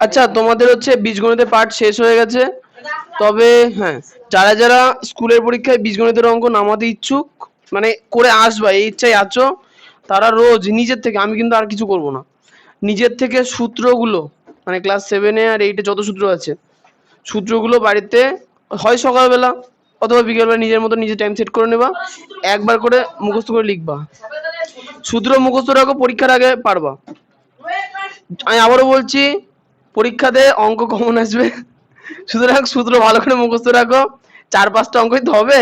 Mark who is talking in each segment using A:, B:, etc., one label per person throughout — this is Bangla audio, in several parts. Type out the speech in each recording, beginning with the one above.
A: আচ্ছা, তোমাদের হচ্ছে বীজগণিতের পাঠ শেষ হয়ে গেছে। তবে হ্যাঁ, যারা যারা স্কুলের পরীক্ষায় বীজগণিতের অঙ্ক নামাতে ইচ্ছুক, মানে করে আসবা এই ইচ্ছায় আছো, তারা রোজ নিজের থেকে, আমি কিন্তু আর কিছু করব না, নিজের থেকে সূত্রগুলো, মানে ক্লাস 7-এ আর 8-এ যত সূত্র আছে, সূত্রগুলো বাড়িতে হয় সকালবেলা অথবা বিকেলবেলা নিজের মতো নিজে টাইম সেট করে নেবা, একবার করে মুখস্থ করে লিখবা। সূত্র মুখস্থ রাখো, পরীক্ষার আগে পারবা। আমি আবারও বলছি, পরীক্ষাতে অঙ্ক কমন আসবে, সুতরাং সূত্র ভালো করে মুখস্থ রাখো। 4-5টা অঙ্কই তো হবে,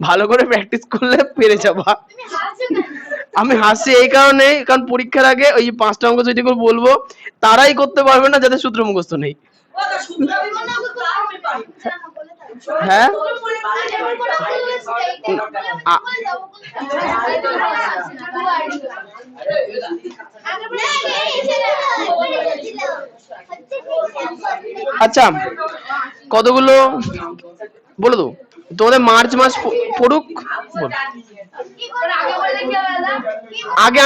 A: ভালো করে প্র্যাকটিস করলে পেরে যাবা। আমি হাসি এই কারণে, কারণ পরীক্ষার আগে ওই 5টা অঙ্ক যেটুকু বলবো তারাই করতে পারবে না যাদের সূত্র মুখস্থ নেই। হ্যাঁ, আচ্ছা কতগুলো বলো তো, তোমাদের মার্চ মাস পড়ুক। আগে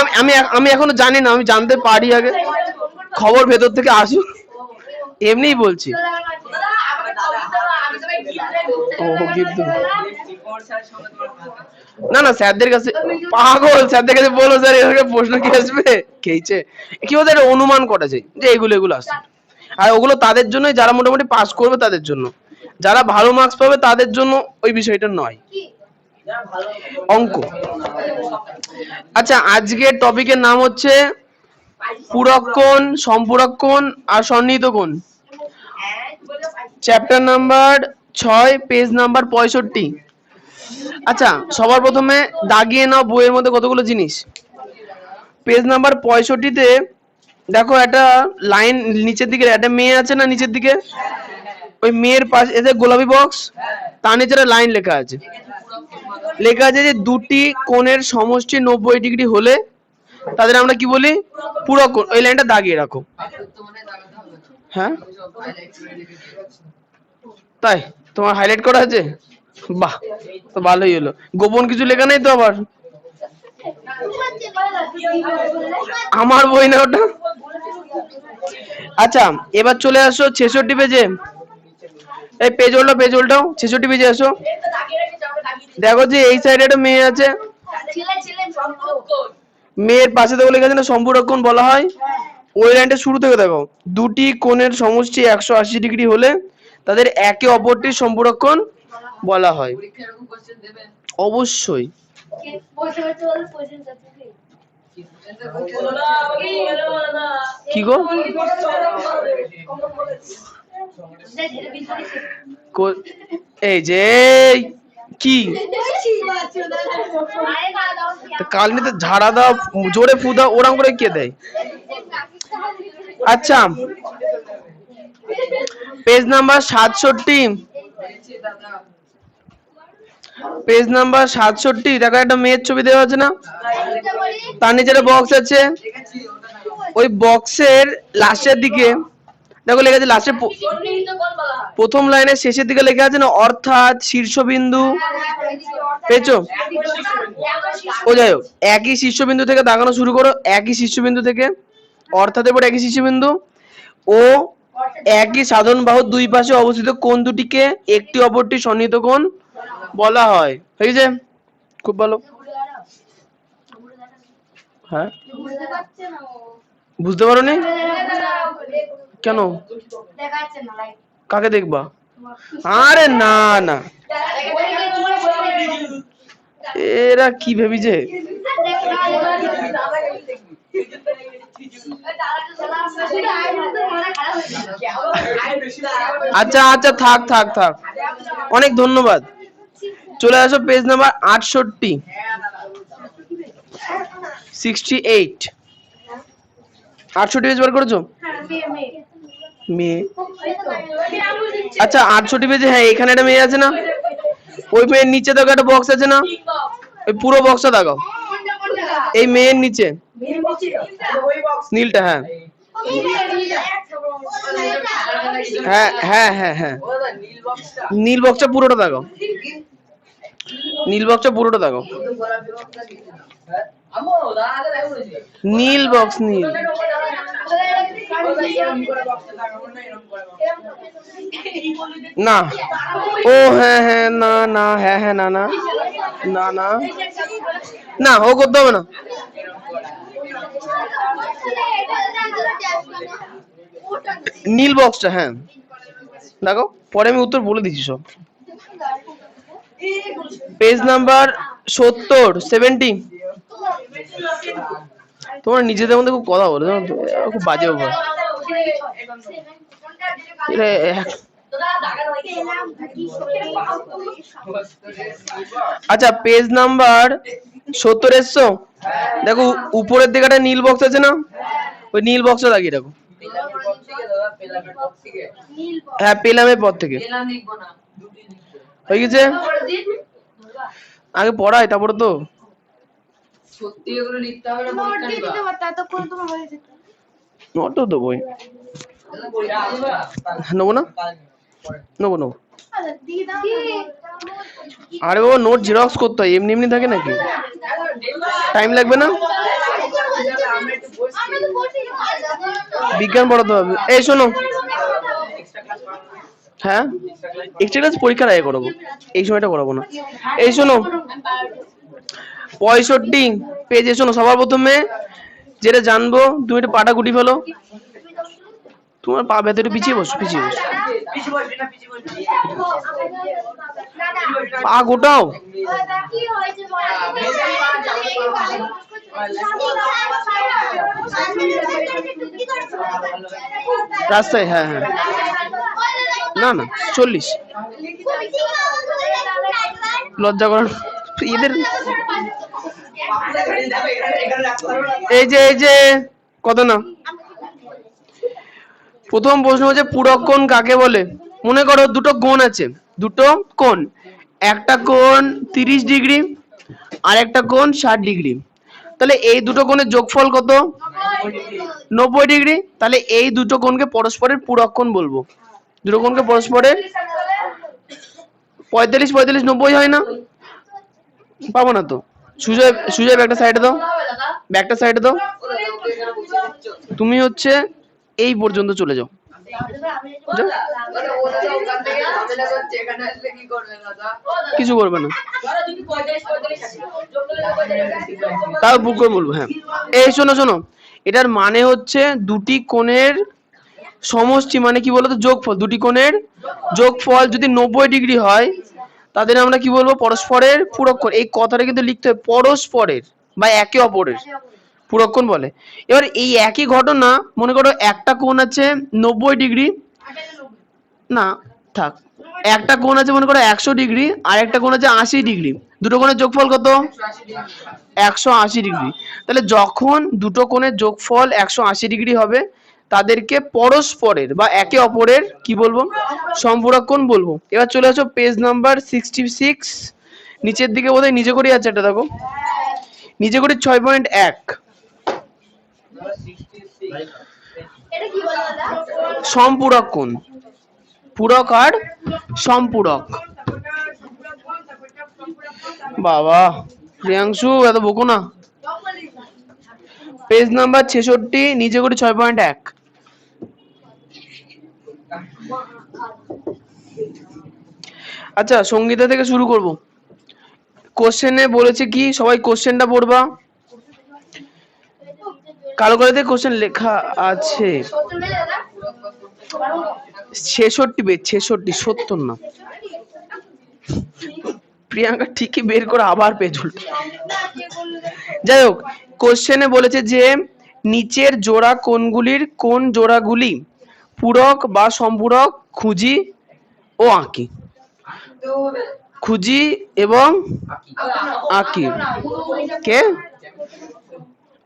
A: আমি এখনো জানি না, আমি জানতে পারি, আগে খবর ভেতর থেকে আসুক, এমনিই বলছি। না না, স্যারদের কাছে পাগল, স্যারদের কাছে বলো স্যার এরকম প্রশ্ন কি আসবে, খেয়েছে কি বলতে, অনুমান করা যায় যে এগুলো আসবে। আর ওগুলো তাদের জন্য যারা মোটামুটি পাস করবে, তাদের জন্য, যারা ভালো মার্কস পাবে তাদের জন্য ওই বিষয়টা নয়, অঙ্ক। আচ্ছা, আজকের টপিকের নাম হচ্ছে পূরক কোণ, সম্পূরক আর সন্নিহিত কোণ। Chapter number 6, page number 65। আচ্ছা, সবার প্রথমে দাগিয়ে নাও বইয়ের মধ্যে কতগুলো জিনিস। পেজ নাম্বার 65-তে দেখো একটা লাইন নিচের দিকে, একটা মেয়ে আছে না নিচের দিকে, ওই মেয়ের পাশে এসে গোলাপি বক্স, তার নিচে লাইন লেখা আছে যে দুটি কোণের সমষ্টি 90 ডিগ্রি হলে তাদের আমরা কি বলি, পূরক কোণ। ওই লাইনটা দাগিয়ে রাখো। হ্যাঁ তাই, তোমার হাইলাইট করা আছে, বাহ, তো ভালোই হলো। গোপন কিছু লেখা নেই তো আবার? আমার বই না ওটা। আচ্ছা, এবার চলে আসো 66 পেজে। এই পেজ উল্টাও 66 পেজে আসো। দেখো যে এই সাইডে একটা মেয়ে আছে, মেয়ের পাশে দেখো লেখা আছে না সম্পূরক কোণ বলা হয়। ওই লাইনটা শুরু থেকে দেখো, দুটি কোণের সমষ্টি 180 ডিগ্রি হলে তাদের একে অপরটির সম্পূরক কোণ বলা হয়। অবশ্যই। কি গো, এই যে কি কাল নিতে ঝাড়া দাও, জোরে ফু দাও, ওরম করে কে দেয়? আচ্ছা, পেজ নাম্বার 67, পেজ নাম্বার 67 দেখো একটা মেয়ের ছবি দেওয়া আছে না, তার নিচে একটা বক্স আছে, ওই বক্সের লাস্টের দিকে দেখো লেখা আছে, লাস্টের প্রথম লাইনের শেষের দিকে লেখা আছে না অর্থাৎ শীর্ষবিন্দু, পেয়েছো? ও যাই হোক, একই শীর্ষবিন্দু থেকে দাগানো শুরু করো, একই শীর্ষবিন্দু থেকে, অর্থাৎ এবার একই শীর্ষবিন্দু ও একই সাধারণ বাহুর দুই পাশে অবস্থিত কোণ দুটিকে একটি অপরটির সন্নিহিত কোণ বলা হয়। হয়েছে, খুব ভালো। হ্যাঁ, বুঝতে পারোনি কেন? কাকে দেখবা? আরে না না, এরা কি ভেবেছে? আচ্ছা আচ্ছা, থাক থাক থাক, অনেক ধন্যবাদ। চলে আসো পেজ নাম্বার 68, 68 68 পেজ বার করেছো? মেয়ে, আচ্ছা 68 পেজে, হ্যাঁ এখানে একটা মেয়ে আছে না, ওই মেয়ের নিচে দেখো একটা বক্স আছে না, ওই পুরো বক্সটা দেখাও, এই মেয়ের নিচে নীলটা, হ্যাঁ হ্যাঁ হ্যাঁ হ্যাঁ হ্যাঁ নীল বক্সটা পুরোটা দেখাও, নীল বক্সটা পুরোটা দেখাও, নীল বক্স, নীল না, ও হ্যাঁ হ্যাঁ না না, হ্যাঁ হ্যাঁ না না না না না, ও করতে হবে না, নীল বক্সটা, হ্যাঁ দেখো, পরে আমি উত্তর বলে দিচ্ছি সব। পেজ নাম্বার 70 তোমরা নিজেদের মধ্যে খুব কথা বলো, জানো তো, খুব বাজে ব্যাপার। আচ্ছা পেজ নাম্বার 70 এসছো, দেখো উপরের দিকে একটা নীল বক্স আছে না, ওই নীল বক্সটা লাগিয়ে রাখো, হ্যাঁ পেলামের পর থেকে হয়ে গেছে, আগে পড়াই তারপরে তো নোটও তো বই নেবো না, নেবো নেবো, আরে বাবা নোট জেরক্স করতে হয়, এমনি এমনি থাকে নাকি, টাইম লাগবে না, বিজ্ঞান পড়াতে হবে। এই শোনো, হ্যাঁ এক্সট্রা ক্লাস পরীক্ষার আগে করাবো, এই সময়টা করাবো না। এই শোনো 65 পেজে শোনো, সবার প্রথমে যেটা জানবো, তুমি একটু পাটা গুটি ফেলো, তোমার পা ব্যথা, একটু পিছিয়ে বসো, পিছিয়ে বসো, পা গোটাও, রাস্তায়, হ্যাঁ হ্যাঁ না না 40, লজ্জা করার এদের, এই যে কত না, প্রথম প্রশ্ন হচ্ছে পূরক কোণ কাকে বলে। মনে করো দুটো কোণ আছে, দুটো কোণ, একটা কোণ 30 ডিগ্রি আর একটা কোণ 60 ডিগ্রি, তাহলে এই দুটো কোণের যোগফল কত? 90 ডিগ্রি। তাহলে এই দুটো কোণকে পরস্পরের পূরক কোণ বলবো, দুটো কোণকে পরস্পরের 45 45 90 হয় না, পাবো না তো, সুজয় সুজয় ব্যাগটা সাইডে দাও, ব্যাগটা সাইডে দাও, তুমি হচ্ছে এই পর্যন্ত চলে যাও, কিছু করবে না, তাও বুক করে বলবো, হ্যাঁ। এই শোনো শোনো, এটার মানে হচ্ছে দুটি কোণের সমষ্টি, মানে কি বলতো, যোগফল, দুটি কোণের যোগফল যদি 90 ডিগ্রি হয়, তাদের আমরা কি বলবো, পরস্পরের পূরক কোণ। এই কথাটা কিন্তু লিখতে হয়, পরস্পরের বা একে অপরের পূরক কোণ বলে। এবার এই একই ঘটনা, মনে করো একটা কোণ আছে 90 ডিগ্রি, না থাক, একটা কোণ আছে মনে করো 100 ডিগ্রি আর একটা কোণ আছে 80 ডিগ্রি, দুটো কোণের যোগফল কত? 180 ডিগ্রি। তাহলে যখন দুটো কোণের যোগফল 180 ডিগ্রি হবে, তাদেরকে পরস্পরের বা একে অপরের কি বলবো, সম্পূরক কোণ বলবো। এবার চলে আসো পেজ নাম্বার 66, নিচের দিকে বোধহয় নিচে করেই আছে, এটা দেখো নিচে করি 6.1, সম্পূরক কোণ, পূরক আর সম্পূরক। বাবা প্রিয়াংশু এত বকো না। পেজ নাম্বার 66, নিচে করি 6.1। আচ্ছা সঙ্গীতা থেকে শুরু করব। কোশ্চেনে বলেছে কি, সবাই কোশ্চেনটা পড়বা, কালো কালিতে কোশ্চেন লেখা আছে 66 পেজ, 66, 70 না। প্রিয়াঙ্কা ঠিকই বের করে আবার পেজ উল্টো। যাই হোক, কোশ্চেনে বলেছে যে নিচের জোড়া কোণগুলির কোন জোড়াগুলি পূরক বা সম্পূরক খুঁজি ও আঁকি। খুঁজি এবং আঁকি কে?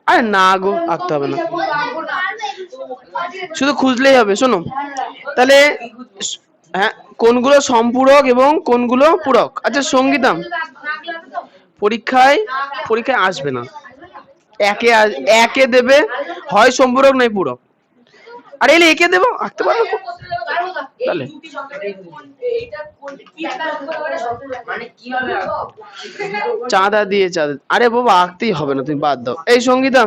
A: আরে না গো, আঁকতে হবে না, শুধু খুঁজলেই হবে। শোনো তাহলে, হ্যাঁ, কোনগুলো সম্পূরক এবং কোনগুলো পূরক। আচ্ছা সঙ্গীতাম, পরীক্ষায় পরীক্ষায় আসবে না, একে দেবে, হয় সম্পূরক নয় পূরক। আরে এলে একে দেবো, আঁকতে পারো তো তাহলে। চাঁদা দিয়ে চাঁদা, আরে বাবা আঁকতেই হবে না, তুমি বাদ দাও। এই সঙ্গীতা,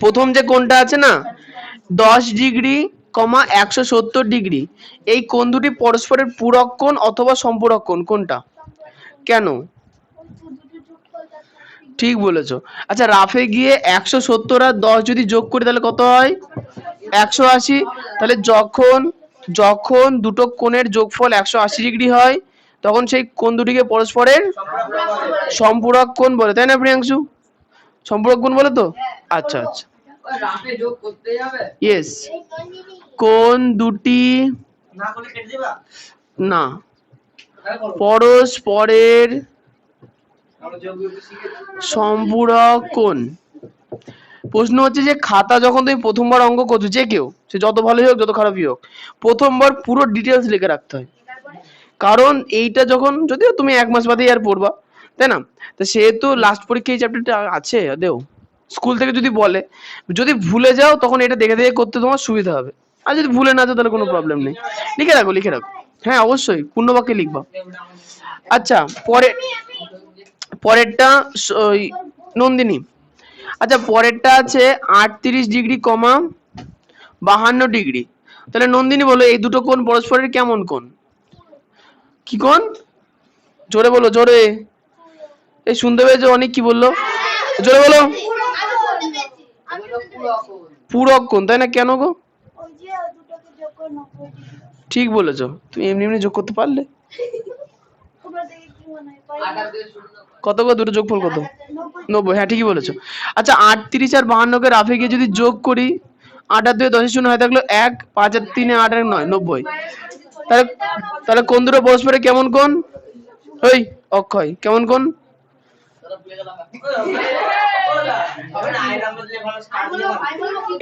A: প্রথম যে কোণটা আছে না, 10 ডিগ্রি কমা 170 ডিগ্রি, এই কোণ দুটি পরস্পরের পূরক কোণ অথবা সম্পূরক কোণ, কোনটা? কেন? ঠিক বলেছো। আচ্ছা রাফে গিয়ে 170 আর 10 যদি যোগ করি তাহলে কত হয়? 180। তাহলে যখন যখন দুটো কোণের যোগফল 180 ডিগ্রি হয়, তখন সেই কোণ দুটিকে পরস্পরের সম্পূরক কোণ বলে, তাই না প্রিয়াংশু? সম্পূরক কোণ বলে তো? আচ্ছা আচ্ছা, ইয়েস। কোণ দুটি না পরস্পরের সম্পূরক কোণ। প্রশ্ন হচ্ছে যে খাতা যখন তুমি প্রথমবার অঙ্ক করছো, যে কেউ, সে যত ভালোই হোক যত খারাপই হোক, প্রথমবার পুরো ডিটেলস লিখে রাখতে হয়। কারণ এইটা যখন, যদিও তুমি 1 মাস বাদেই আর পড়বা, তাই না? তো সেহেতু লাস্ট পরীক্ষা এই চ্যাপ্টারটা আছে, দেও স্কুল থেকে যদি বলে, যদি ভুলে যাও তখন এটা দেখে দেখে করতে তোমার সুবিধা হবে। আর যদি ভুলে না যাও তাহলে কোনো প্রবলেম নেই, লিখে রাখো লিখে রাখো। হ্যাঁ অবশ্যই পূর্ণ বাক্যে লিখবা। আচ্ছা পরেরটা নন্দিনী। আচ্ছা পরেরটা আছে 38 ডিগ্রি কমা 52 ডিগ্রি। তাহলে নন্দিনী বলো, এই দুটো কোণ পরস্পরের কেমন কোণ? কি কোণ? জোরে বলো জোরে, এই শুনতে পেয়েছো অনেক? কি বললো? জোরে বলো। পূরক কোণ, তাই না? কেন গো? ঠিক বলেছো, তুমি এমনি এমনি যোগ করতে পারলে। কত গো, দুটো যোগফল কত? 90। হ্যাঁ ঠিকই বলেছো। আচ্ছা 38 আর 52 কে রাফে গিয়ে যদি যোগ করি, 8 আর 2 10 শূন্য হয় থাকলো 1, 5 আর 3 8 আর 9 90। তাহলে তাহলে কোন দুটো পরস্পরে কেমন কোণ? ওই অক্ষয়, কেমন কোণ?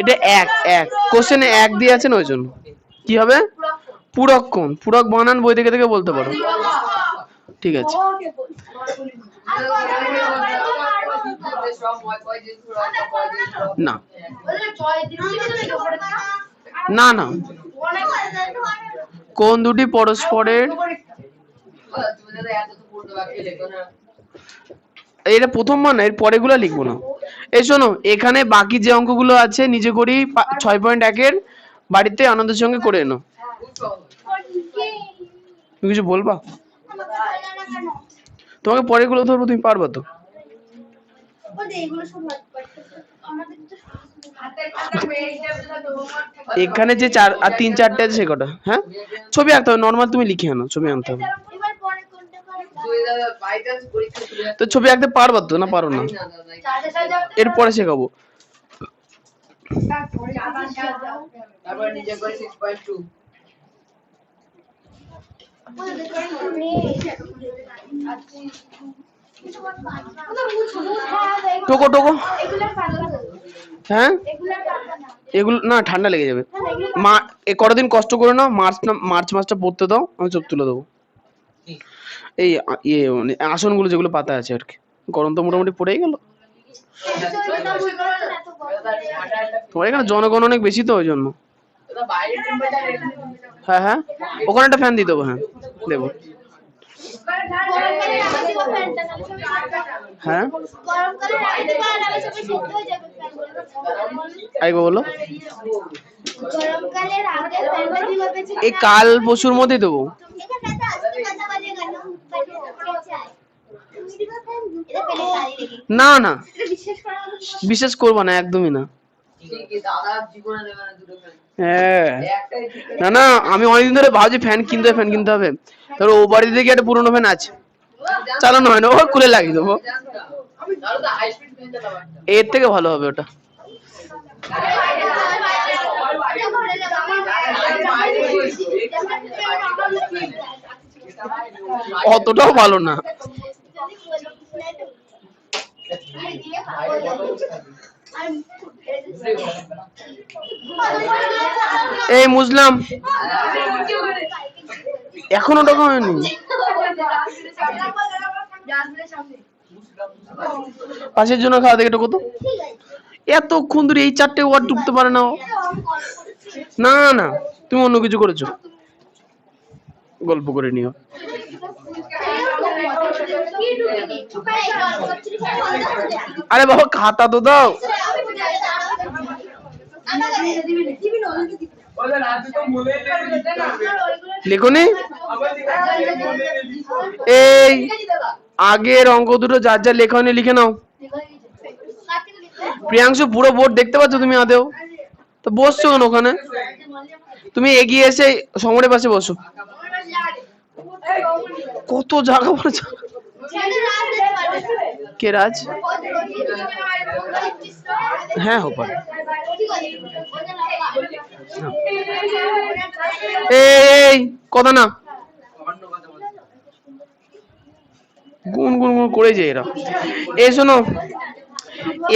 A: এটা এক এক কোশ্চেনে এক দিয়ে আছেন ওই জন্য। কি হবে? পূরক কোণ। পূরক বানান বই থেকে থেকে বলতে পারো। ঠিক আছে। না না না, কোন দুটি পরস্পরের, এটা প্রথমবার না, এর পরেগুলো লিখবো না। এই শোনো, এখানে বাকি যে অঙ্কগুলো আছে নিজে করি 6.1 বাড়িতে আনন্দের সঙ্গে করে এনো। তুমি কিছু বলবা? তোমাকে পরেগুলো ধরবো, তুমি পারবা তো? এখানে যে 4 আর 3 4টে আছে সে কটা? হ্যাঁ ছবি আঁকতে হবে, নর্মাল তুমি লিখে আনো, ছবি আনতে হবে। তো ছবি আঁকতে পারবা তো, না পারো না? এরপরে শেখাবো। টোকো টোকো, হ্যাঁ এগুলো না ঠান্ডা লেগে যাবে। কটা দিন কষ্ট করে নাও, মার্চ মাসটা পড়তে দাও, আমি চোখ তুলে দেবো। এই মানে আসনগুলো যেগুলো পাতা আছে আর কি, গরম তো মোটামুটি পড়েই গেল। তোমার এখানে জনগণ অনেক বেশি তো ওই জন্য। হ্যাঁ হ্যাঁ, ওখানে একটা ফ্যান দিয়ে দেবো। হ্যাঁ দেবো। হ্যাঁ আইগো বলো, এই কাল পরশুর মধ্যেই দেবো। না না বিশ্বাস করবো না, একদমই না। হ্যাঁ না না, আমি অনেকদিন ধরে ভাবছি ফ্যান কিনতে হবে। তারপর ও বাড়িতে দেখি একটা পুরোনো ফ্যান আছে, চালানো হয় না, ও খুলে লাগিয়ে দেবো। এর থেকে ভালো হবে ওটা। অতটাও ভালো না। এই মুসলাম এখনো টাকা হয়নি, পাশের জন্য খাওয়া দেখে কত এতক্ষণ ধরে এই 4টে ওয়ার্ড ঢুকতে পারে না। না না তুমি অন্য কিছু করেছো, গল্প করে নিও। আরে বাবা খাতা তো দাও। লেখনি এই আগের অঙ্ক দুটো যার যা লেখা হয়নি লিখে নাও। প্রিয়াংশু পুরো বোর্ড দেখতে পাচ্ছ তুমি আদেও? তো বসছো কেন ওখানে? তুমি এগিয়ে এসে সমরের পাশে বসো। কত জায়গা পড়েছে। কে রাজ? হ্যাঁ হো পারে। এই কথা না গুন গুন গুন করে যায় এরা। এই শোনো,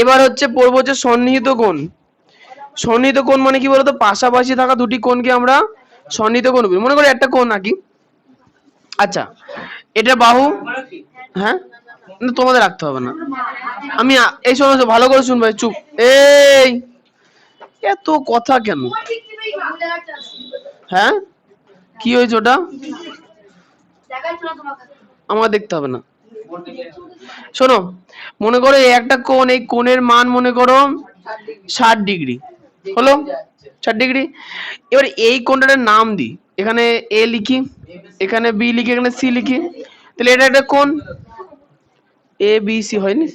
A: এবার হচ্ছে পড়বো হচ্ছে সন্নিহিত কোণ। সন্নিহিত কোণ মানে কি বলতো? পাশাপাশি থাকা দুটি কোণকে আমরা সন্নিহিত কোণ বলি। মনে করো একটা কোণ আঁকি। আচ্ছা এটা বাহু, হ্যাঁ তোমাদের রাখতে হবে না, আমি এই শোনো ভালো করে শুনবে, চুপ। এই এত কথা কেন? হ্যাঁ কি হয়েছে ওটা? আমার দেখতে হবে না। শোনো মনে করো এই একটা কোণ, এই কোণের মান মনে করো 60 ডিগ্রি হলো, 60 ডিগ্রি। এবার এই কোণটার নাম দিই, এখানে এ লিখি, এখানে বি লিখি, এখানে সি লিখি, তাহলে এটা একটা কোণ এ বি সি হয়নি?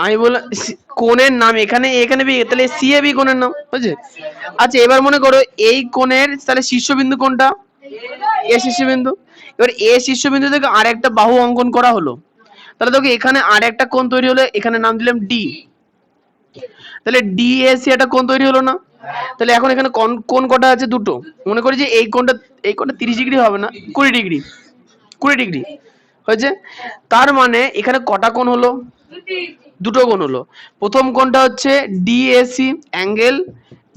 A: আমি বললাম কোণের নাম এখানে এখানে বি, তাহলে সি এ বি কোণের নাম বুঝছে? আচ্ছা এবার মনে করো এই কোণের তাহলে শীর্ষবিন্দু কোনটা? এ শীর্ষবিন্দু। এবার এ শীর্ষবিন্দু থেকে আরেকটা বাহু অঙ্কন করা হলো, তাহলে দেখো এখানে আরেকটা কোণ তৈরি হলো, এখানে নাম দিলাম ডি, তাহলে ডি এ সি একটা কোণ তৈরি হলো না? তাহলে এখন এখানে কোণ কটা আছে? দুটো। মনে করি যে এই কোণটা 30 ডিগ্রি হবে না, 20 ডিগ্রি, 20 ডিগ্রি হয়েছে। তার মানে এখানে কটা কোণ হলো? দুটো কোণ হলো। প্রথম কোণটা হচ্ছে ডিএসি, অ্যাঙ্গেল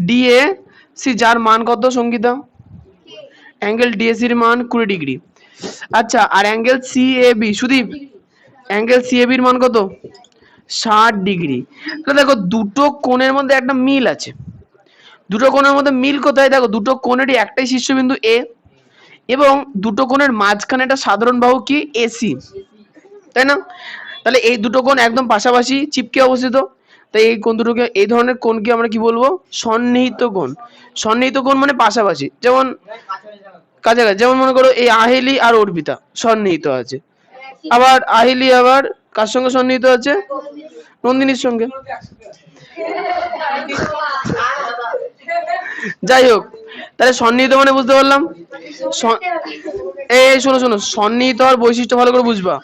A: ডিএসি যার মান কত সঙ্গীতা? অ্যাঙ্গেল ডিএসি এর মান 20 ডিগ্রি। আচ্ছা আর angle CAB Sudip, angle CAB এর মান কত? 60 ডিগ্রি। তাহলে দেখো দুটো কোণের মধ্যে একটা মিল আছে। দুটো কোণের মধ্যে মিল কোথায়? দেখো দুটো কোণেরই একটাই শীর্ষবিন্দু এ, এবং দুটো কোণের মাঝখানে একটা সাধারণ বাহু কি? এসি, তাই না? তাহলে এই দুটো কোণ একদম পাশাপাশি চিপকে অবস্থিত, তাই এই কোণ দুটোকে, এই ধরনের কোণকে আমরা কি বলবো? সন্নিহিত কোণ। সন্নিহিত কোণ মানে পাশাপাশি, যেমন কাছাকাছি, যেমন মনে করো এই আহেলি আর অর্পিতা সন্নিহিত আছে, আবার আহেলি আবার কার সঙ্গে সন্নিহিত আছে? নন্দিনীর সঙ্গে। যাই হোক, তাহলে সন্নিহিত মানে বুঝতে পারলাম। এই শোনো শোনো, সন্নিহিত হওয়ার বৈশিষ্ট্য ভালো করে বুঝবা।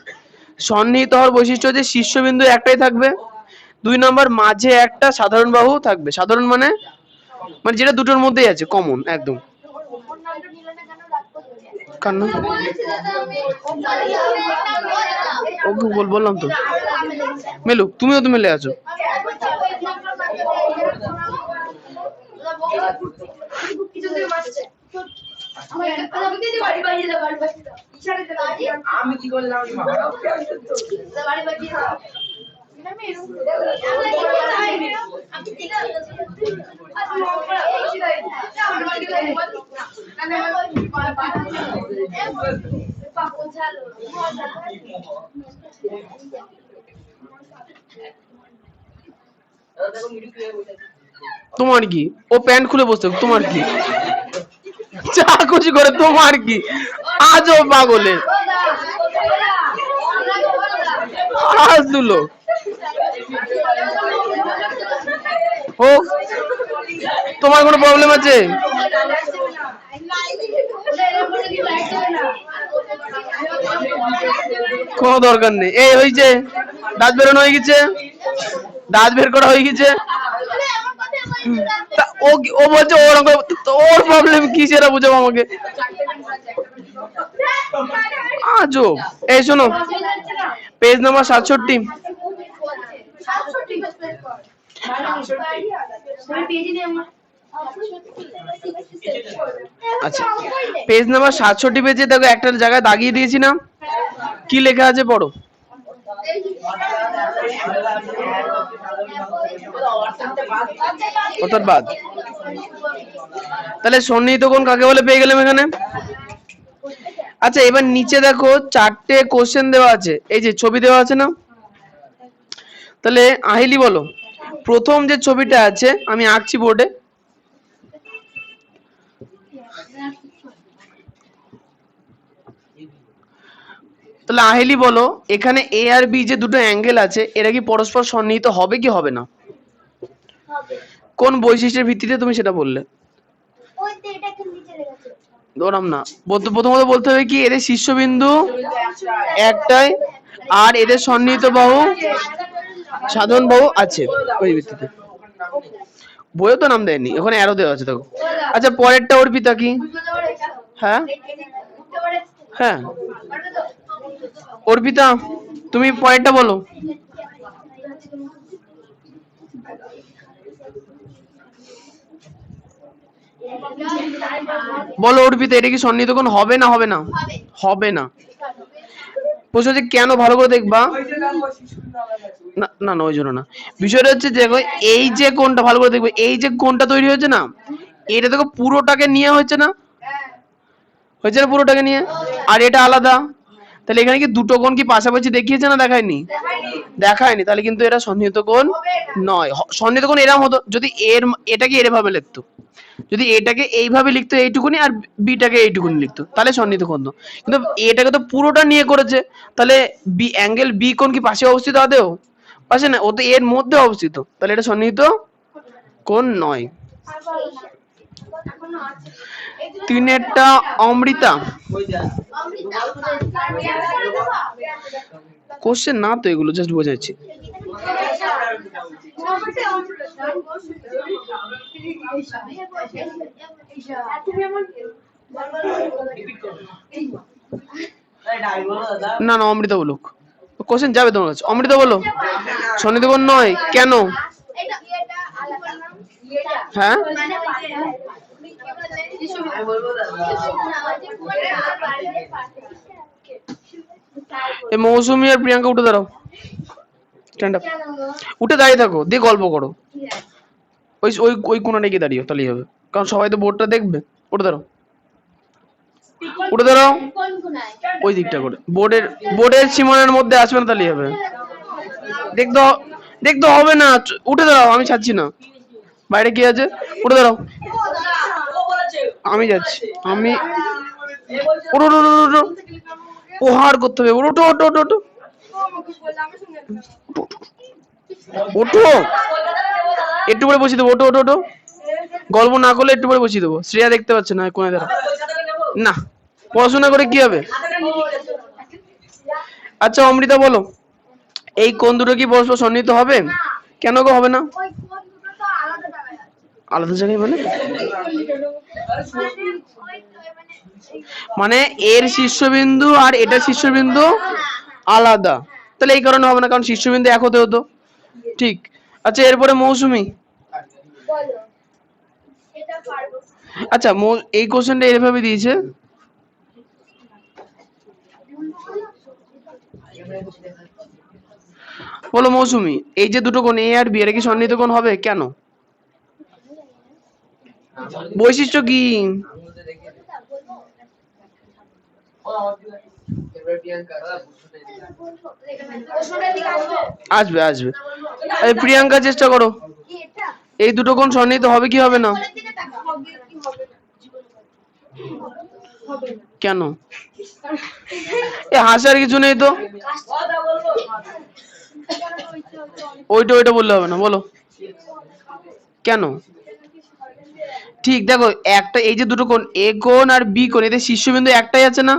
A: সন্নিহিত হওয়ার বৈশিষ্ট্য হচ্ছে শীর্ষবিন্দু একটাই থাকবে, 2 নম্বর মাঝে একটা সাধারণ বাহু থাকবে। সাধারণ মানে মানে যেটা দুটোর মধ্যেই আছে, কমন একদম। কার নাম? ওকে বললাম তো। মেলু তুমিও তো মেলে আছো। আমি কি করলাম? তোমার কি? ও প্যান্ট খুলে বসে, তোমার কি? যা খুশি করে, তোমার কি? আজও পাগলে আজ দুলো ও, তোমার কোনো প্রবলেম আছে? কোনো দরকার নেই। এই হয়েছে, দাঁত বেরোনো হয়ে গেছে, দাঁত বের করা হয়ে গেছে। ও বলছে ওর প্রবলেম কি সেটা বুঝাবো আমাকে। আজব। এই শোনো, পেজ নাম্বার 67। আচ্ছা, পেজ নাম্বার 67 পেজে দেখো একটা জায়গায় দাগিয়ে দিয়েছি না, কি লেখা আছে পড়ো। অর্থাৎ বাদ। তাহলে সন্নিহিত কোণ কাকে বলে পেয়ে গেলাম এখানে। আচ্ছা, এবার নিচে দেখো 4টে কোশ্চেন দেওয়া আছে, এই যে ছবি দেওয়া আছে না। তাহলে আহিলি বলো, প্রথম যে ছবিটা আছে আমি আঁকছি বোর্ডে। তাহলে আহিলি বলো, এখানে এ আর বি যে দুটো অ্যাঙ্গেল আছে এরা কি পরস্পর সন্নিহিত হবে কি হবে না? কোন বৈশিষ্ট্যের ভিত্তিতে তুমি সেটা বললে? ধরাম না, প্রথমত বলতে হবে কি এদের শীর্ষবিন্দু একটাই আর এদের সন্নিহিত বাহু সাধারণ বাহু আছে ওই ভিত্তিতে। বইও তো নাম দেয়নি, ওখানে অ্যারো দেওয়া আছে দেখো। আচ্ছা, পরেরটা অর্পিতা কি? হ্যাঁ হ্যাঁ, অর্পিতা তুমি পরেরটা বলো। বলো অর্পিতা, এটা কি সন্নিহিত কোণ হবে না হবে না? হবে না। প্রশ্ন হচ্ছে কেন, ভালো করে দেখবা। না না না, ওই জন্য না। বিষয়টা হচ্ছে দেখো, এই যে কোণটা ভালো করে দেখবে, এই যে কোণটা তৈরি হয়েছে না, এটা দেখো পুরোটাকে নিয়ে হয়েছে না, হয়েছে না পুরোটাকে নিয়ে, আর এটা আলাদা। তাহলে এখানে কি দুটো কোণ কি পাশাপাশি দেখিয়েছে না দেখায়নি? দেখায়নি। তাহলে কিন্তু এরা সন্নিহিত কোণ নয়। সন্নিহিত কোণ এরকম হতো যদি এর এটাকে এরভাবে লিখতো, যদি এটাকে এইভাবে লিখতো এইটুকুনি আর বিটাকে এইটুকুনি লিখতো, তাহলে সন্নিহিত কোণ। কিন্তু এটাকে তো পুরোটা নিয়ে করেছে, তাহলে বি অ্যাঙ্গেল বি কোণ কি পাশে অবস্থিত আদেও? পাশে না, ও তো এর মধ্যে অবস্থিত, তাহলে এটা সন্নিহিত কোণ নয়। তিনেরটা অমৃতা, কোশ্চেন না তো এগুলো, জাস্ট বোঝাচ্ছি। না না, অমৃতা বলুক, কোশ্চেন যাবে তোমার কাছে। অমৃতা বলো, সন্নিহিত কোণ নয় কেন? হ্যাঁ, এই মৌসুমী আর প্রিয়াঙ্কা উঠে দাঁড়াও, স্ট্যান্ড আপ, উঠে দাঁড়িয়ে থাকো, দিয়ে গল্প করো। ওই ওই ওই কোণাটা গিয়ে দাঁড়িয়ে তাহলেই হবে, কারণ সবাই তো বোর্ডটা দেখবে। উঠে দাঁড়াও, উঠে দাঁড়াও, ওই দিকটা করে বোর্ডের সীমানার মধ্যে আসবে না, তাহলেই হবে। দেখতে দেখতে হবে না, উঠে দাঁড়াও, আমি ছাড়ছি না। বাইরে কি আছে? উঠে দাঁড়াও, আমি যাচ্ছি। আমি ওঠো ওঠো ওঠো, প্রহার করতে হবে। ওঠো ওঠো ওঠো ওঠো ওঠো, একটু পরে বসিয়ে দেবো। ওঠো ওঠো ওঠো, গল্প না করলে একটু পরে বসিয়ে দেবো। শ্রেয়া দেখতে পাচ্ছে না, কোনে দাঁড়া না, পড়াশোনা করে কি হবে? আচ্ছা অমৃতা বলো, এই কোণ দুটো কি পরস্পর সন্নিহিত হবে? কেন গো হবে না? আলাদা জায়গায় মানে? মানে এর শীর্ষবিন্দু আর এটা শীর্ষবিন্দু আলাদা, তাহলে এই কারণে হবে না, কারণ শীর্ষবিন্দু এক হতে হতো। ঠিক। আচ্ছা, এরপরে মৌসুমী, আচ্ছা এই কোশ্চেনটা এভাবে দিয়েছে, বলো মৌসুমী, এই যে দুটো কোণ এ আর বি এর কি সন্নিহিত কোণ হবে কেন? বৈশিষ্ট্য কি? আসবে আসবে। প্রিয়াঙ্কা চেষ্টা করো, এই দুটো কোণ সন্নিহিত হবে কি হবে না? কেন? এ হাসার কিছু নেই তো, ওইটা ওইটা বললে হবে না, বলো কেন? ঠিক, দেখো একটা, এই যে দুটো কোণ এ কোণ আর বি কোণ, এদের শীর্ষবিন্দু একটাই আছে না।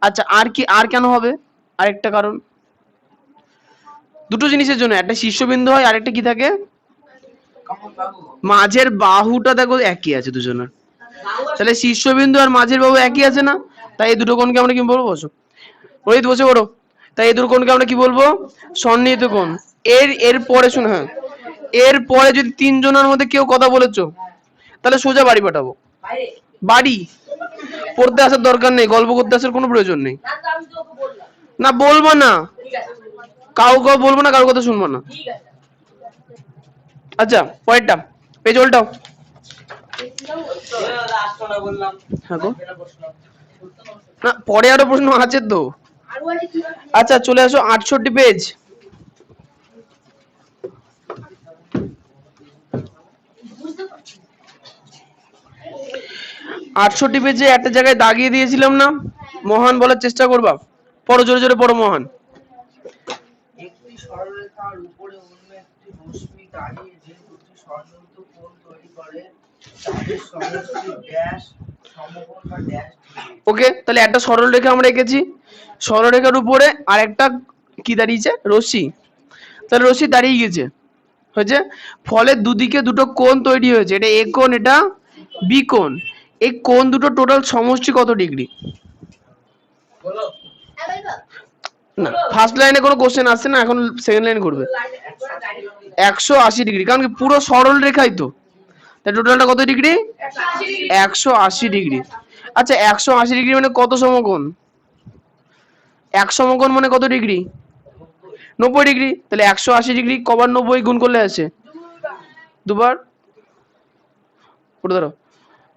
A: আচ্ছা, আর কি, আর কেন হবে? আরেকটা কারণ, দুটো জিনিসের জন্য, একটা শীর্ষবিন্দু হয় আর একটা কি থাকে, মাঝের বাহুটা দেখো একই আছে দুজনের, তাহলে শীর্ষবিন্দু আর মাঝের বাহু একই আছে না, তাই এই দুটো কোণকে আমরা কি বলবো? বসো রোহিত, বসে পড়ো। তাই এই দুটো কোণকে আমরা কি বলবো? সন্নিহিত কোণ। এর পরে শুনে, হ্যাঁ, এর পরে যদি তিনজনের মধ্যে কেউ কথা বলেছো তাহলে সোজা বাড়ি পাঠাবো। বাড়ি পড়তে আসার দরকার নেই, গল্প করতে আসার কোনো প্রয়োজন নেই। না বলবো না, কাউকে বলবো না, কারোর কথা শুনবো না। আচ্ছা পরেরটা, পেজ উল্টাও। হ্যাঁ গো, না পরে আরো প্রশ্ন আছে তো। আচ্ছা চলে আসো 68 পেজ। 68 পেজে একটা জায়গায় দাগিয়ে দিয়েছিলাম না, মহান বলার চেষ্টা করবা। পড়ো, জোরে জোরে পড়ো মহান।
B: একটি সরলরেখার উপরে অন্য একটি রশ্মি দাঁড়িয়ে যে দুটি সন্নিহিত কোণ তৈরি করে তাদের সমষ্টি ড্যাশ সমকোণ বা ড্যাশ।
A: ওকে, তাহলে একটা সরল রেখা আমরা এঁকেছি, সরল রেখার উপরে আর একটা কি দাঁড়িয়েছে? রশ্মি। তাহলে রশ্মি দাঁড়িয়ে গেছে, হয়েছে। ফলে দুদিকে দুটো কোণ তৈরি হয়েছে, এটা এ কোণ, এটা বি কোণ। এই কোণ দুটো টোটাল সমষ্টি কত ডিগ্রি? না, ফার্স্ট লাইনে কোনো কোশ্চেন আসছে না, এখন সেকেন্ড লাইন করবে। 180 ডিগ্রি, কারণ কি পুরো সরল রেখাই তো। তাই টোটালটা কত ডিগ্রি? 180 ডিগ্রি। আচ্ছা 180 ডিগ্রি মানে কত সমকোণ? 1 সমকোণ মানে কত ডিগ্রি? 90 ডিগ্রি। তাহলে 180 ডিগ্রি কবার 90 গুণ করলে আসে? দুবার। পড়ে ধরো,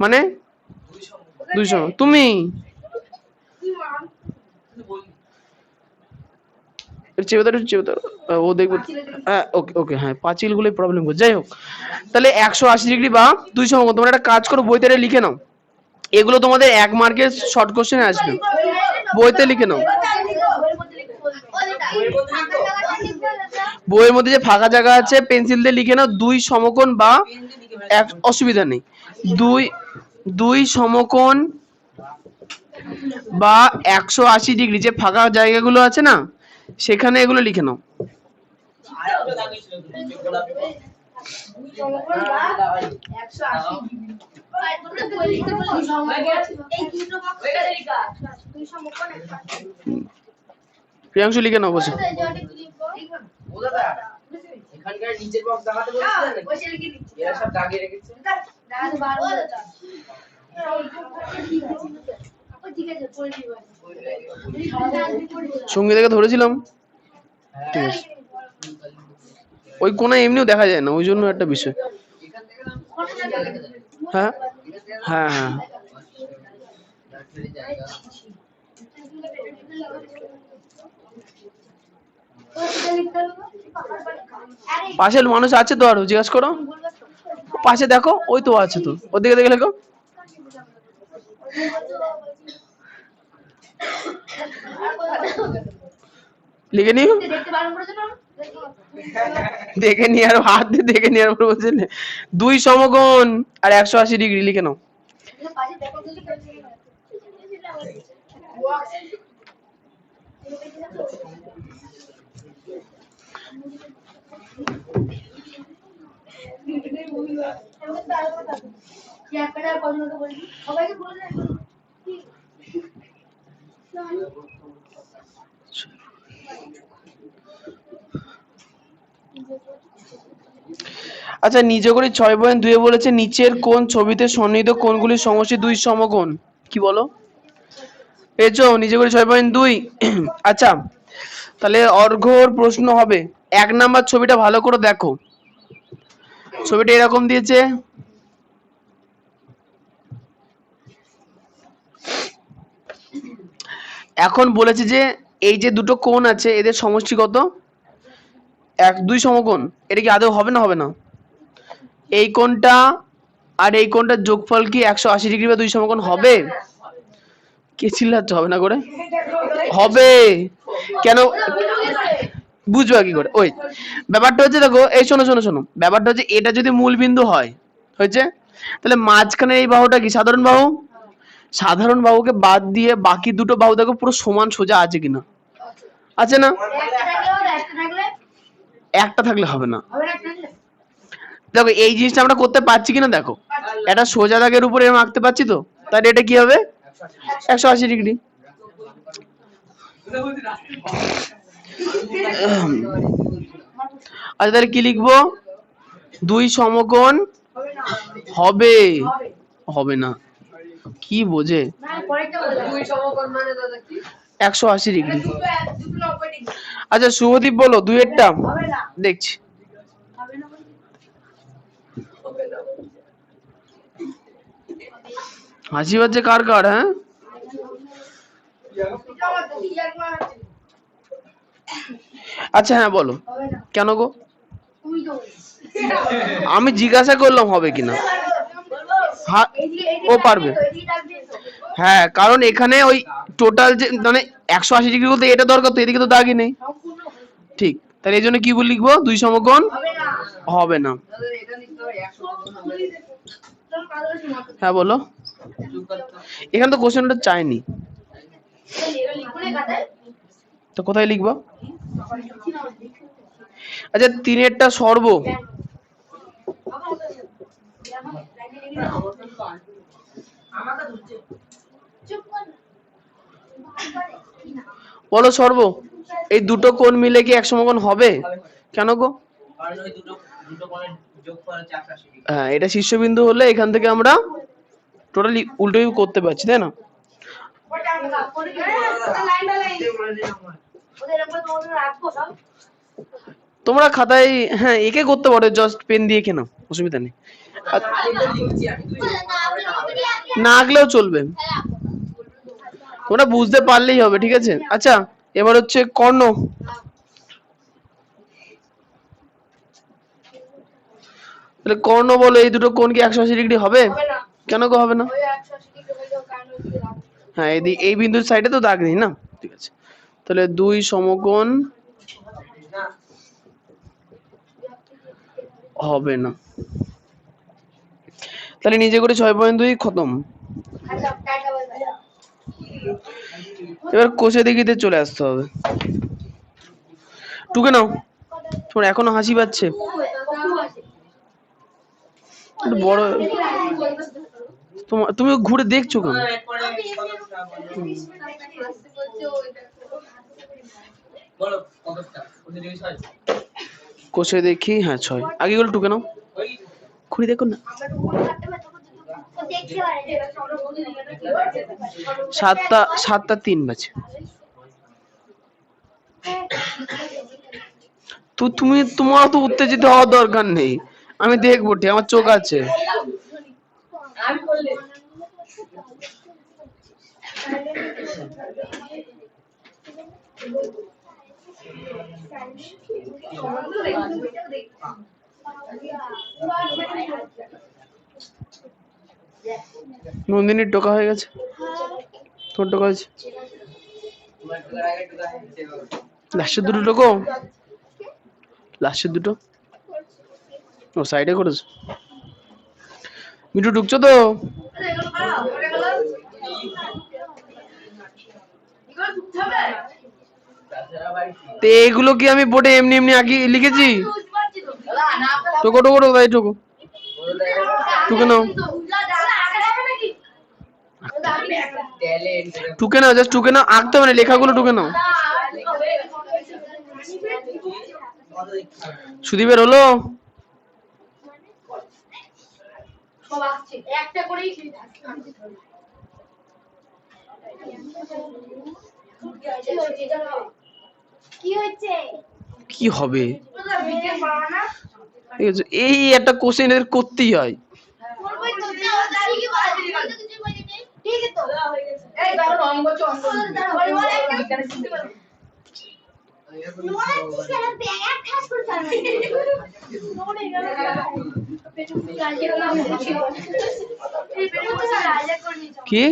A: মানে 200। তুমি ও দেখবো। হ্যাঁ ওকে ওকে, হ্যাঁ পাঁচিলগুলোই প্রবলেম করছে, যাই হোক। তাহলে 180 ডিগ্রি বা 2 সমকোণ। তোমরা একটা কাজ করো, বইতে লিখে নাও, এগুলো তোমাদের 1 মার্কের শর্ট কোশ্চেনে আসবে, বইতে লিখে নাও। বইয়ের মধ্যে যে ফাঁকা জায়গা আছে পেন্সিল দিয়ে লিখে নাও 2 সমকোণ বা অসুবিধা নেই, দুই সমকোণ বা 180 ডিগ্রি, যে ফাঁকা জায়গাগুলো আছে না সেখানে এগুলো লিখে নাও। প্রিয়াংশু লিখে নাও বসে।
B: এখানকার নিচের বক্স দেখাতে বলছিলেন, এরা সব দাগিয়ে রেখেছে।
A: সঙ্গী থেকে ধরেছিলাম, ঠিক আছে। ওই কোণে এমনিও দেখা যায় না, ওই জন্য একটা বিষয়। হ্যাঁ হ্যাঁ হ্যাঁ, পাশের মানুষ আছে তো, আরো জিজ্ঞাসা করো পাশে, দেখো ওই তো আছে তো, ওদিকে দেখে লেখো। লিখে নিও, দেখে নি আর হাত দিয়ে দেখে নি আর বলছে 2 সমকোণ আর 180 ডিগ্রি লিখে নাও। আচ্ছা নিচে করে 6.2 বলেছে নিচের কোন ছবিতে সন্নিহিত কোণগুলির সমষ্টি 2 সমকোণ, কি বলো? পেয়েছো নিচে করে 6.2? আচ্ছা তাহলে অর্ঘ্যর প্রশ্ন হবে, 1 নাম্বার ছবিটা ভালো করে দেখো, ছবিটা এরকম দিয়েছে, এখন বলেছে যে এই যে দুটো কোণ আছে এদের সমষ্টি কত? 2 সমকোণ। এটা কি আদৌ হবে না হবে না? এই কোণটা আর এই কোণটার যোগফল কি 180 ডিগ্রি বা 2 সমকোণ হবে? কে চিল্লাচ্ছে? হবে না করে হবে, কেন বুঝবা কি করে? ওই ব্যাপারটা হচ্ছে, দেখো এই শোনো শোনো শোনো, ব্যাপারটা হচ্ছে এটা যদি মূল বিন্দু হয়, হয়েছে, তাহলে মাঝখানে এই বাহুটা কি সাধারণ বাহু? সাধারণ বাহুকে বাদ দিয়ে বাকি দুটো বাহু দেখো পুরো সমান সোজা আছে কিনা, আছে না? একটা থাকলে হবে না। দেখো এই জিনিসটা আমরা করতে পারছি কিনা দেখো, এটা সোজা দাগের উপরে আঁকতে পারছি তো, তাহলে এটা কি হবে? 180 ডিগ্রি। আচ্ছা তাহলে কি লিখবো? দুই সমকোণ হবে, হবে না, কি বোঝে? 180 ডিগ্রি। আচ্ছা শুভদীপ বলো দুইয়েরটা দেখছি। হাসি পাচ্ছে কার কার? হ্যাঁ আচ্ছা হ্যাঁ বলো কেন গো? আমি জিজ্ঞাসা করলাম হবে কিনা। হ্যাঁ ও পারবে। হ্যাঁ কারণ এখানে ওই টোটাল যে মানে 180 ডিগ্রি বলতে এটা দরকার, তো এদিকে তো দাগই নেই। ঠিক, তাহলে এই জন্য কি বলে লিখবো? দুই সমকোণ হবে না। হ্যাঁ বলো। এখানে তো কোশ্চেনটা চাইনি, তো কোথায় লিখবো? আচ্ছা তিনেরটা সর্ব বলো, সর্ব এই দুটো কোণ মিলে কি এক সমকোণ হবে? কেন গো? হ্যাঁ এটা শীর্ষবিন্দু হলে এখান থেকে আমরা টোটালি উল্টো করতে পারছি, তাই না? তোমরা খাতায় হ্যাঁ একে করতে পারো, জাস্ট পেন দিয়ে কেন, অসুবিধা নেই, না আঁকলেও চলবে, তোমরা বুঝতে পারলেই হবে, ঠিক আছে? আচ্ছা এবার হচ্ছে কর্ণ। তাহলে কর্ণ বলো এই দুটো কোণ কি 180 ডিগ্রি হবে? কেন গো হবে না? হ্যাঁ এই বিন্দুর সাইডে তো দাগ নেই না, ঠিক আছে। তাহলে দুই সমকোণ হবে না, তাহলে নিজে করে 6.2 খতম। এবার কোষে দেখিতে চলে আসতে হবে। টুকে নাও, তোমার এখনো হাসি পাচ্ছে। বড় তুমি ঘুরে দেখছো কেন? কোষে দেখি, হ্যাঁ 6, আগে গুলো টুকে নাও, ঘুরে দেখো না। 7টা 3 বাজে। তো তোমার তো উত্তেজিত হওয়ার দরকার নেই, আমি দেখবো, ঠিক আমার চোখ আছে। নন্দিনীর টোকা হয়ে গেছে, তোর টোকা হয়েছে, লাস্টের দুটো টোকো, লাস্টের দুটো ও সাইডে করেছো। মিঠু ঢুকছো তো? এগুলো কি আমি বোর্ডে এমনি এমনি আগে লিখেছি? টোকো টোকো টোকো তাই টোকো, টুকে নাও, টুকে নাও, জাস্ট টুকে নাও, আঁকতে হবে না, লেখাগুলো টুকে নাও। সুদীপের হলো? কি হবে? এই একটা কোশ্চেন এর করতেই হয়। কি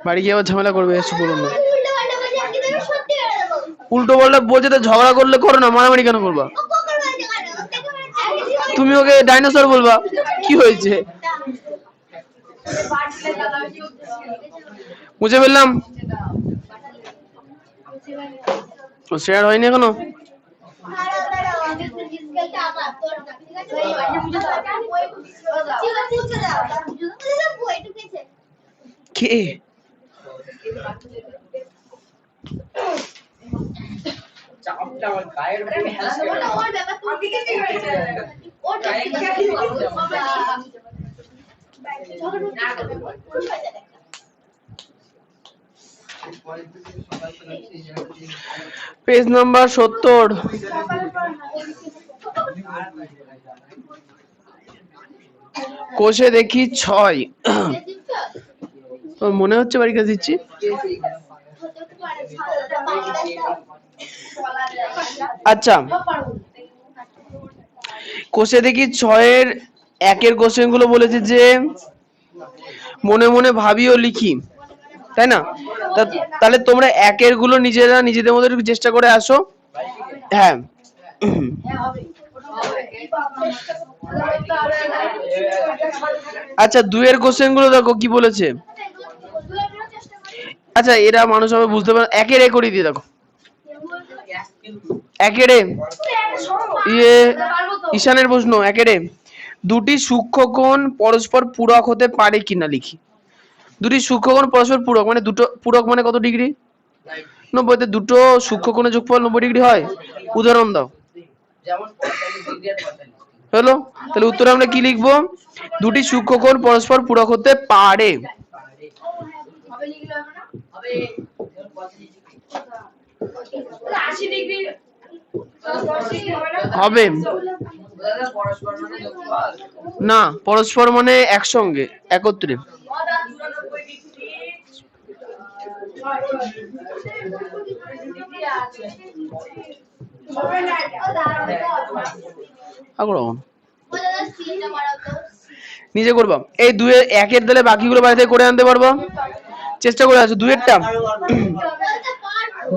A: বাড়ি গিয়ে আবার ঝামেলা করবে, এসে বলুন না। উল্টো পাল্টা বলছে তো, ঝগড়া করলে করো না, মারামারি কেন করবা? তুমি ওকে ডাইনোসর বলবা, কি হয়েছে? মুছে ফেললাম, শেয়ার হয়নি এখনো? কে?
B: চাপটা আমার গায়ের
A: পেজ নাম্বার 70। কোষে দেখি 6। তোর মনে হচ্ছে বাড়ি কাছে দিচ্ছি? আচ্ছা, কোষে দেখি 6-এর 1-এর কোশ্চেন গুলো বলেছে যে মনে মনে ভাবি ও লিখি, তাই না? তাহলে তোমরা 1-এর গুলো নিজেরা নিজেদের মধ্যে একটু চেষ্টা করে আসো। হ্যাঁ, আচ্ছা 2-এর কোশ্চেন গুলো দেখো কি বলেছে। আচ্ছা এরা মানুষ হবে বুঝতে পারে। 1-এর এ করে দিয়ে দেখো। 1-এর ঈশানের প্রশ্ন। 1-এর দুটি সূক্ষ্মকোণ পরস্পর পূরক হতে পারে কিনা লিখি। দুটি সূক্ষ্মকোণ পরস্পর পূরক মানে দুটো পূরক মানে কত ডিগ্রি? 90। তে দুটো সূক্ষ্মকোণের যোগফল 90 ডিগ্রি হয়। উদাহরণ দাও। হলো, তাহলে উত্তরে আমরা কি লিখবো? দুটি সূক্ষ্মকোণ পরস্পর পূরক হতে পারে। হবে না, পরস্পর মানে একসঙ্গে, একত্রে। নিজে করবা। এই 1-এর দিলে বাকিগুলো বাড়ি থেকে করে আনতে পারবো? চেষ্টা করে আছো।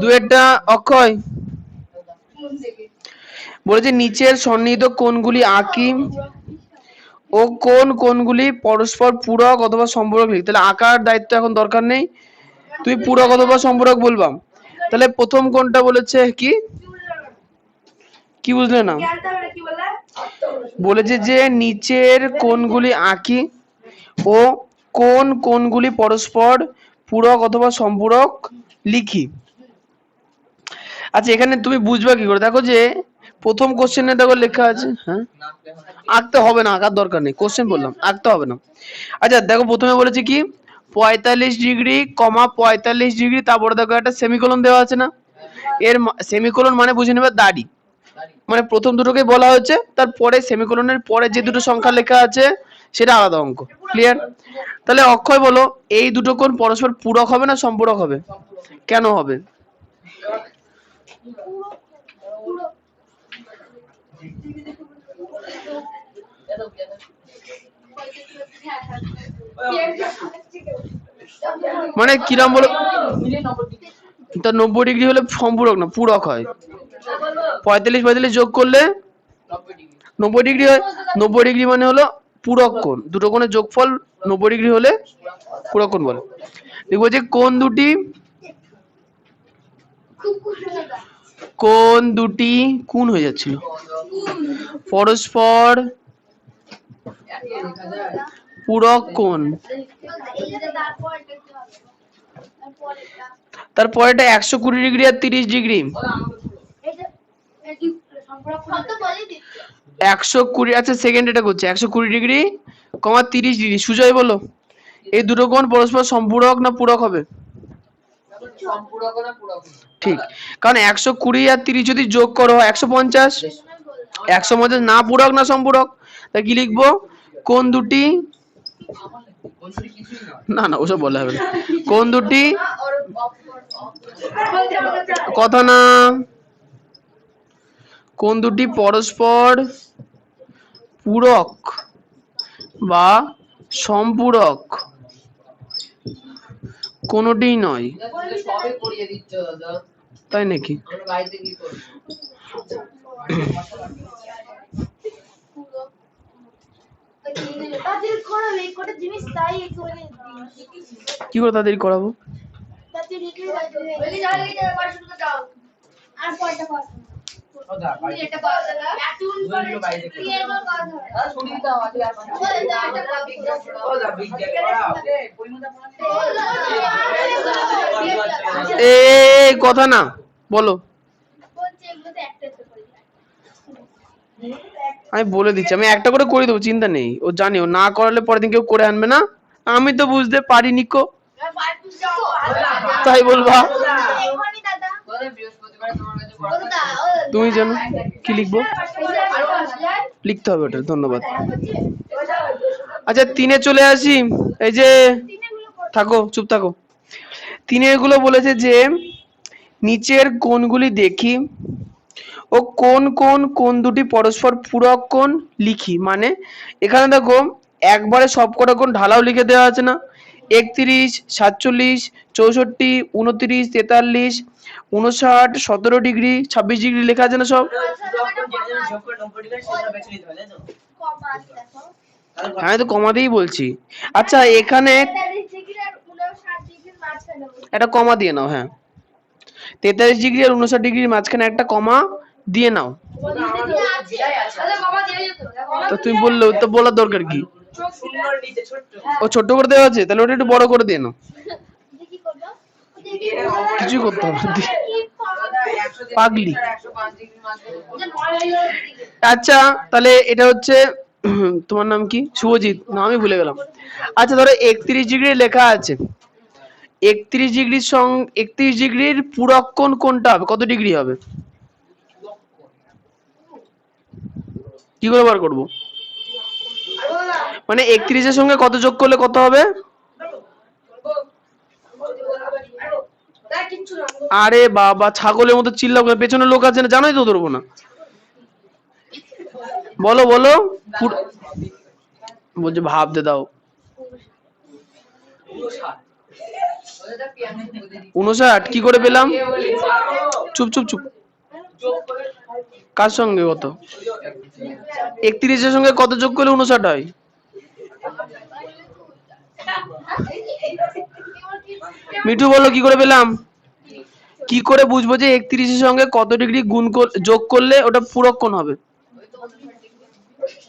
A: 2-এরটা অক্ষয় বলেছে নিচের সন্নিহিত কোণগুলি আঁকি ও কোণগুলি পরস্পর পূরক অথবা সম্পূরক লিখ। তাহলে আঁকার দায়িত্ব এখন দরকার নেই, তুমি পূরক অথবা সম্পূরক বলবা। তাহলে প্রথম কোণটা বলেছে কি কি বুঝলে না? বলেছে যে নিচের কোণগুলি আঁকি ও কোণগুলি পরস্পর পূরক অথবা সম্পূরক লিখি। আচ্ছা এখানে তুমি বুঝবা কি করে? দেখো যে প্রথম কোশ্চেনে দেখো লেখা আছে। হ্যাঁ, আঁকতে হবে না, আঁকার দরকার নেই। কোশ্চেন বললাম, আঁকতে হবে না। আচ্ছা দেখো প্রথমে বলেছে কি 45 ডিগ্রি, 45 ডিগ্রি, তারপরে দেখো একটা সেমিকোলন দেওয়া আছে না? এর সেমিকোলন মানে বুঝে নেবে দাড়ি, মানে প্রথম দুটোকে বলা হচ্ছে, তারপরে সেমিকোলনের পরে যে দুটো সংখ্যা লেখা আছে সেটা আলাদা অঙ্ক। ক্লিয়ার? তাহলে অক্ষয় বলো এই দুটো কোণ পরস্পর পূরক হবে না সম্পূরক হবে? কেন হবে? মানে কিরাম বলো তো? 90 ডিগ্রি হলে সম্পূরক না পূরক হয়। 45 যোগ করলে 90 ডিগ্রি হয়। 90 ডিগ্রি মানে হলো পূরক কোণ। দুটো কোণের যোগফল 90 ডিগ্রি হলে পূরক কোণ বলে। দেখবো যে কোণ দুটি কোণ হয়ে যাচ্ছিল পরস্পর পূরক কোণ। তারপর এটা 120 ডিগ্রি আর 30 ডিগ্রি। 120, আচ্ছা সেকেন্ড এটা করছে 120 ডিগ্রি, 30 ডিগ্রি। সুজয় বলো এই দুটো কোণ পরস্পর সম্পূরক না পূরক হবে? ঠিক, কারণ 120 আর 30 যদি যোগ করো 150। 150 না পূরক না সম্পূরক? তা কি লিখবো? কোণ দুটি, না না ওসব বলা হবে না। কোণ দুটি কথা না, কোণ দুটি পরস্পর পূরক বা সম্পূরক কোনটিই নয়। তাই নাকি? কি করে তাড়াতাড়ি করাবো?
B: ওদা দুইগুলো বাইরে ওদা বিজ্ঞান
A: এই কথা না বলো, আমি বলে দিচ্ছি, আমি একটা করে করে দেবো, চিন্তা নেই। ও জানি ও না করালে পরের দিন কেউ করে আনবে না। আমি তো বুঝতে পারি নিকো, তাই বলবা। তুমি জানো কি লিখবো, লিখতে হবে ওটা, ধন্যবাদ। আচ্ছা তিনে চলে আসি। এই যে থাকো, চুপ থাকো। তিনের গুলো বলেছে যে নিচের কোণগুলি দেখি ও কোন কোন কোন দুটি পরস্পর পূরক কোণ লিখি। মানে এখানে দেখো একবারে সবকটা কোণ ঢালাও লিখে দেওয়া আছে না, 31, 47, 64, 29, 43, 59, 17 ডিগ্রি, 26 ডিগ্রি লেখা আছে না সব। আমি তো কমাতেই বলছি। আচ্ছা এখানে একটা কমা দিয়ে নাও, হ্যাঁ 43 ডিগ্রি আর 59 ডিগ্রির মাঝখানে একটা কমা দিয়ে নাও। তো তুমি বললে তো বলার দরকার কি, ও ছোট করে দেওয়া আছে, তাহলে ওটা একটু বড় করে দিয়ে নাও। কিছুই করতে হবে না, পাগলি। আচ্ছা তাহলে এটা হচ্ছে তোমার নাম কি, শুভজিৎ না, আমি ভুলে গেলাম। আচ্ছা ধরো 31 ডিগ্রি লেখা আছে, 31 ডিগ্রির সঙ্গে 31 ডিগ্রির পূরক কোণ কোনটা হবে, কত ডিগ্রি হবে, কি করে বার করবো? মানে 31 এর সঙ্গে কত যোগ করলে কত হবে? আরে বাবা ছাগলের মতো চিল্লাও কেন, পেছনে লোক আছে না, জানোই তো, ধরবো না। বলো বলো, বলছে ভাবতে দাও। 59 কি করে পেলাম? চুপ চুপ চুপ, কার সঙ্গে কত? 31 এর সঙ্গে কত যোগ করলে 59 হয়? মিঠু বলো কি করে পেলাম? কি করে বুঝবো যে 31 এর সঙ্গে কত ডিগ্রি যোগ করলে ওটা পূরক কোণ হবে?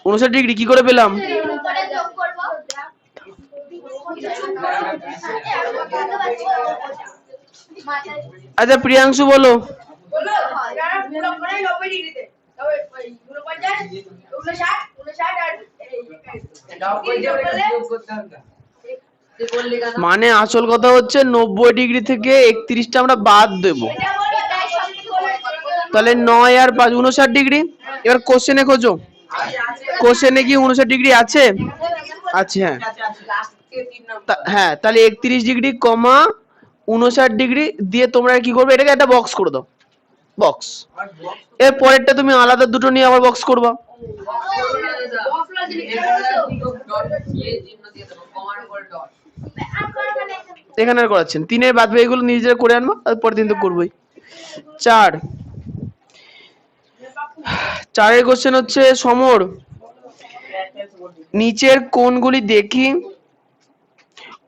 A: 59 ডিগ্রি কি করে পেলাম? আচ্ছা প্রিয়াংশু বলো। মানে আসল কথা হচ্ছে 90 ডিগ্রি থেকে 31টা আমরা বাদ দেব, তাহলে 9 আর 5 59 ডিগ্রি। এবার কোশ্চেনে খোঁজো, কোশ্চেনে কি 59 ডিগ্রি আছে? আছে, হ্যাঁ। হ্যাঁ তাহলে 31 ডিগ্রি কমা 59 ডিগ্রি দিয়ে তোমরা কি করবে, এটাকে একটা বক্স করে দাও, বক্স। এর পরেরটা তুমি আলাদা দুটো নিয়ে আবার বক্স করবা। এখানে আর করাচ্ছেন, তিনের বাদ বাকি এগুলো নিজেরা করে আনবো, পরের দিন তো করবোই। 4 কোশ্চেন হচ্ছে সমর, নিচের কোণগুলি দেখি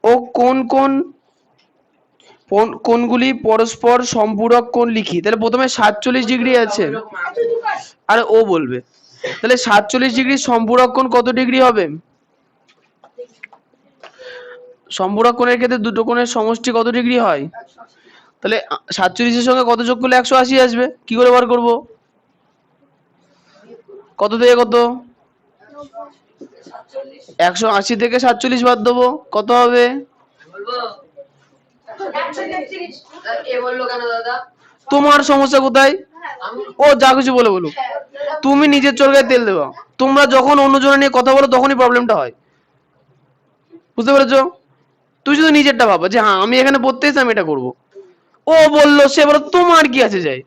A: ও কোন কোন কোণগুলি পরস্পর সম্পূরক কোণ লিখি। তাহলে প্রথমে 47 ডিগ্রি আছে, আর ও বলবে তাহলে 47 ডিগ্রি সম্পূরক কোণ কত ডিগ্রি হবে? সম্পূরক কোণের ক্ষেত্রে দুটো কোণের সমষ্টি কত ডিগ্রি হয়? তাহলে 47 এর সঙ্গে কত যোগ করলে 180 আসবে, কি করে বার করব? কত থেকে কত? 180 থেকে 47 বাদ দেবো, কত হবে? তোমার সমস্যা কোথায়? ও যা কিছু বলে বলুক, তুমি নিজের চরকায় তেল দেবা। তোমরা যখন অন্যজনের নিয়ে কথা বলো তখনই প্রবলেমটা হয়, বুঝতে পেরেছো? তুই শুধু নিজেরটা ভাবো যে হ্যাঁ আমি এখানে পড়তে এসে আমি এটা করবো। ও বললো, সে বলো, তোমার কি আছে যায়?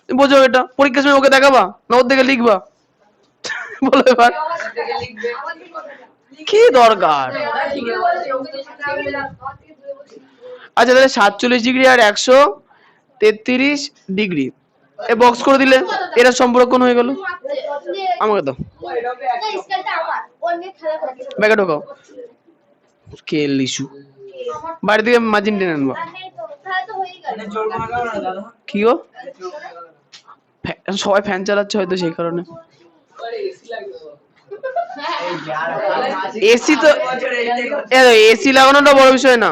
A: বোঝো এটা, পরীক্ষার সময় ওকে দেখাবা না ওর দিকে লিখবা? বলো এবার কি দরকার? আচ্ছা তাহলে 47 ডিগ্রি আর 133 ডিগ্রি এ বক্স করে দিলে এরা সম্পূরক কোণ হয়ে গেল। আমাকে দাও, ব্যাগে ঢোকাও, স্কেল ইস্যু, বাড়ি থেকে মার্জিন টেনে আনবা।
B: জোর কমা গেল না দাদা?
A: কি গো? সবাই ফ্যান চালাচ্ছে হয়তো সেই কারণে। এসি তো এসি লাগানোটা বড় বিষয় না,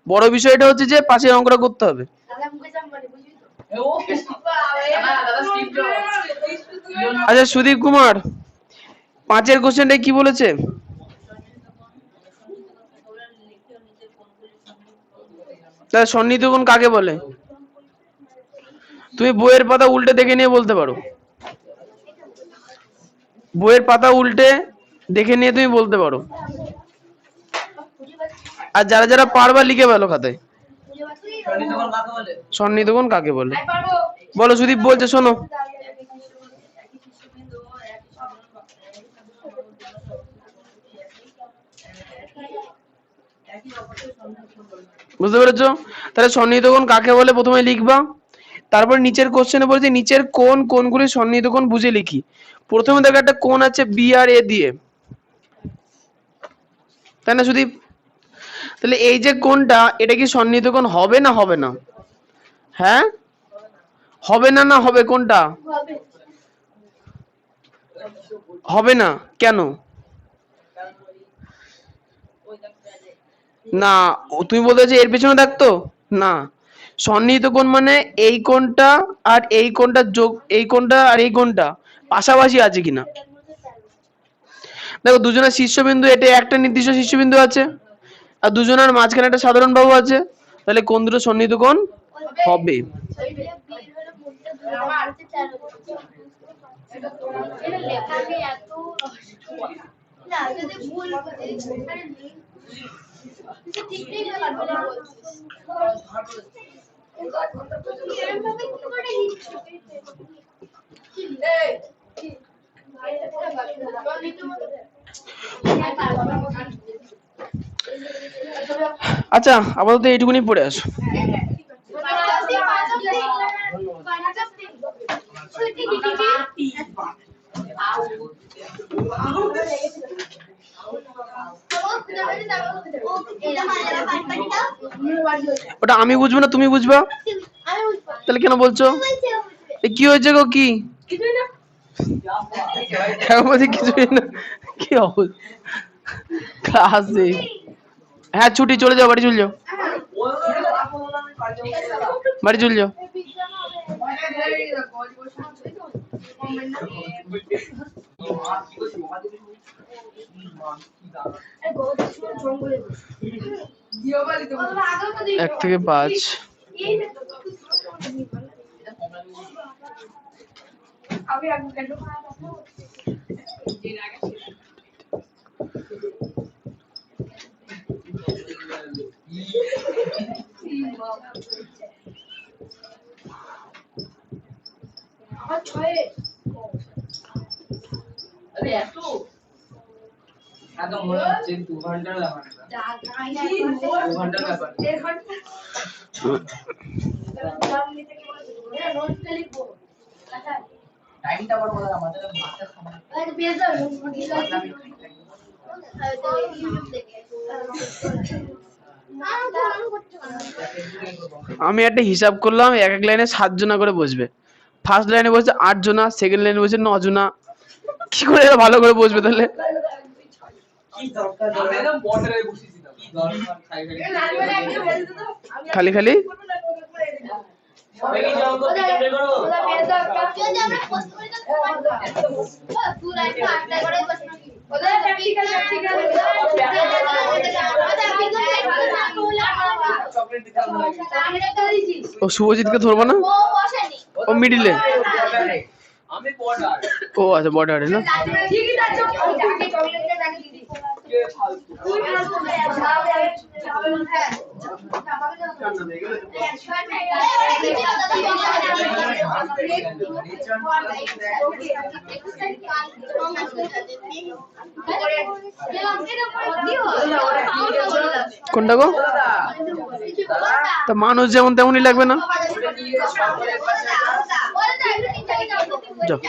A: বড় বিষয়টা হচ্ছে যে পাশের অঙ্কটা করতে হবে। আচ্ছা সুদীপ কুমার, 5-এর কোশ্চেনটা কি বলেছে? তাহলে সন্নিহিত কোণ কাকে বলে? তুমি বইয়ের পাতা উল্টে দেখে নিয়ে বলতে পারো, বইয়ের পাতা উল্টে দেখে নিয়ে তুমি বলতে পারো। আর যারা যারা পারবা লিখে ফেলো খাতায়। সন্নিহিত কোণ কাকে বলে? বলো, সুদীপ বলছে, শোনো। বুঝতে পেরেছো? তাহলে সন্নিহিত কোণ কাকে বলে প্রথমে লিখবা, তারপর নিচের কোশ্চেনে বলেছে নিচের কোন কোনগুলি সন্নিহিত কোণ বুঝে লিখি। প্রথমে দেখো একটা কোণ আছে বি আর এ দিয়ে, তাই না সুদীপ? তাহলে এই যে কোণটা, এটা কি সন্নিহিত কোণ হবে না হবে না? হ্যাঁ, হবে না না হবে? কোনটা হবে না? কেন না? তুমি বলতে চাইছো এর পেছনে থাকতো না? সন্নিহিত কোণ মানে এই কোণটা আর এই কোণটা যোগ, এই কোণটা আর এই কোণটা পাশাপাশি আছে কিনা। দেখো দুজনের শীর্ষবিন্দু, এটা একটা নির্দিষ্ট শীর্ষবিন্দু আছে, আর দুজনের মাঝখানে একটা সাধারণ বাহু আছে, তাহলে কোণ দুটো সন্নিহিত কোণ হবে। আচ্ছা আপাতত এইটুকুনি পড়ে আসো। ওটা আমি বুঝবো না তুমি বুঝবা? তাহলে কেন বলছো? কি হয়েছে গো? কি কিছুই না, কি অবস্থা ক্লাসে? হ্যাঁ ছুটি, চলে যাও, বাড়ি চলে যাও, বাড়ি চলে যাও। এক থেকে 5।
B: মনে হচ্ছে 2 ঘন্টার ব্যাপার, 2 ঘন্টার ব্যাপার। টাইমটা বড় কথা, আমাদের মাথা সময়
A: আমি একটা হিসাব করলাম, এক এক লাইনে 7 জনা করে বসবে। ফার্স্ট লাইনে বসে 8 জনা, সেকেন্ড লাইনে বসে 9 জনা। কি করে এরা ভালো করে বসবে তাহলে?
B: কি দরকার? আমি একদম বর্ডারে বসেছিলাম, কি দরকার
A: খালি খালি
B: সবাই কি জঙ্গল থেকে বের করো?
A: ও শুভজিৎকে ধরবো না? ও মিডিলে,
B: আমি বর্ডার।
A: ও আচ্ছা বর্ডারে না। কোনটা গো? তা মানুষ যেমন তেমনই লাগবে না? যাও।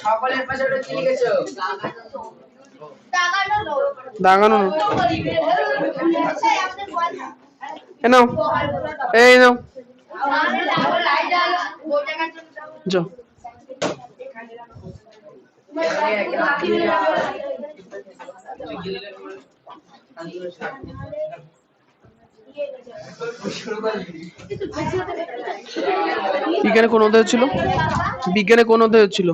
B: সকলের পাশে ওটা কি লিখেছো?
A: দাগানো না। এ নাও, এই নাও যাও। বিজ্ঞানে কোন অধ্যায় হচ্ছিল? বিজ্ঞানে কোন অধ্যায় হচ্ছিল?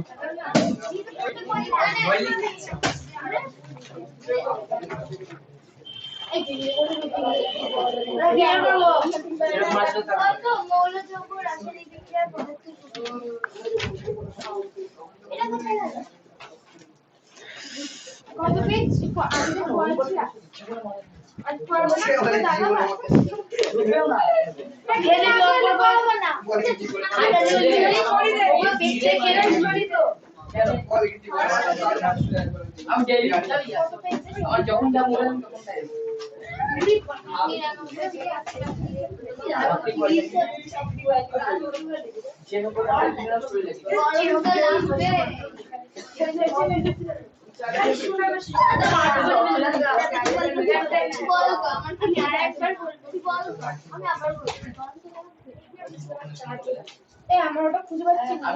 C: আমার ওটা খুঁজে পাচ্ছি না।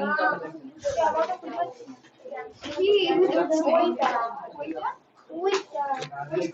C: আমার ওটা খুঁজে পাচ্ছি না। কি ওইটা আমি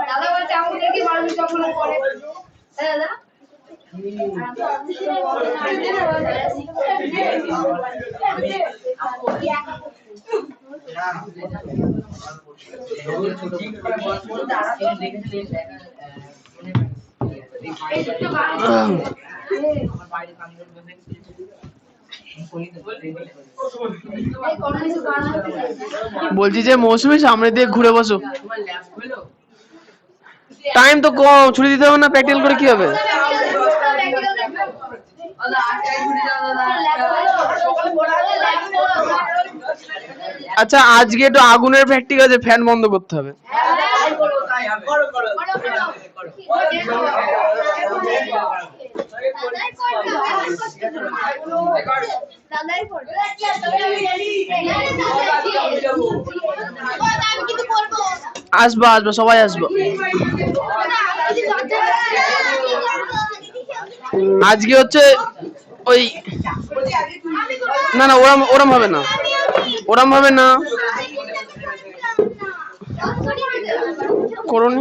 C: দাদা বলছে আমাদেরকে মানুষ যখন করে দাদা
A: বলছি যে মৌসুমী সামনে দিয়ে ঘুরে বসো। টাইম তো কম, ছুটি দিতে হবে না? প্র্যাকটিক্যাল করে কি হবে? আচ্ছা আজকে একটু আগুনের প্র্যাকটিক্যাল আছে, ফ্যান বন্ধ করতে হবে। আসবো আসবো, সবাই আসবো। আজকে হচ্ছে ওই না না, ওরম ওরম হবে না, ওরম হবে না। করুন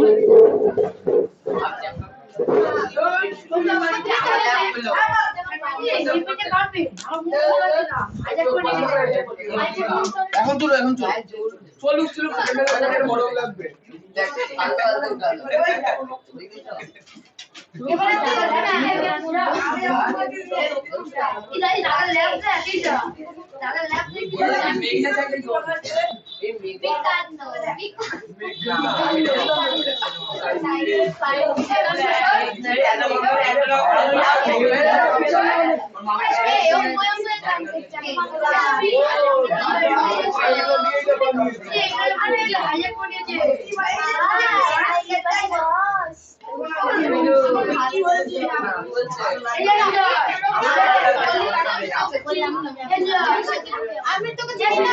B: এখন চলো, এখন চলো, চলুক চলুক, বড় লাগবে।
C: আমি তোকে জানি না,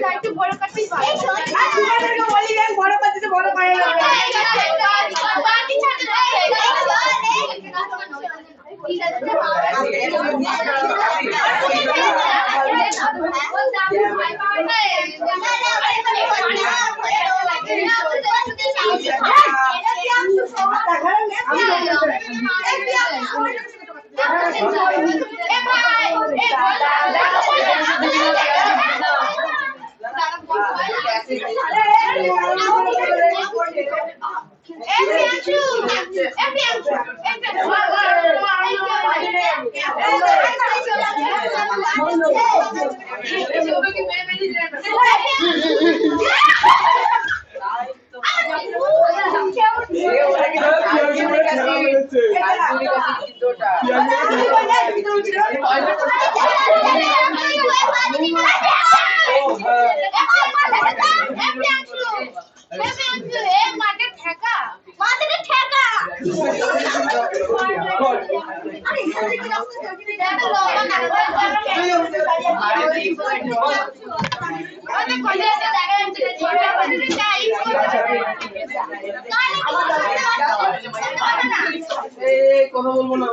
C: একটু বড় কাটতে পারি
D: বড় পাতিতে বড় পায়ে
A: কথা বলবো না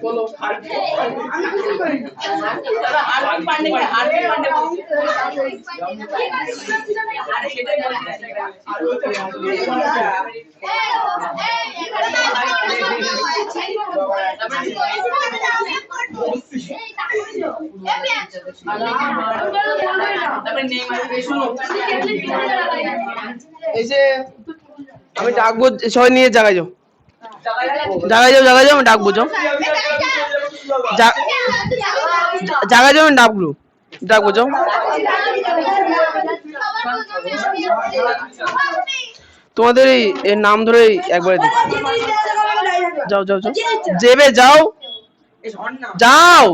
A: বলো এই যে আমি ডাকবো সবাই নিয়ে জায়গায় যাও জায়গায় যাও আমি ডাকবো যাও জায়গায় যাও আমি ডাকবো যাও তোমাদের এর নাম ধরে একবারে দিই যাও যাও যাও যেবে যাও যাও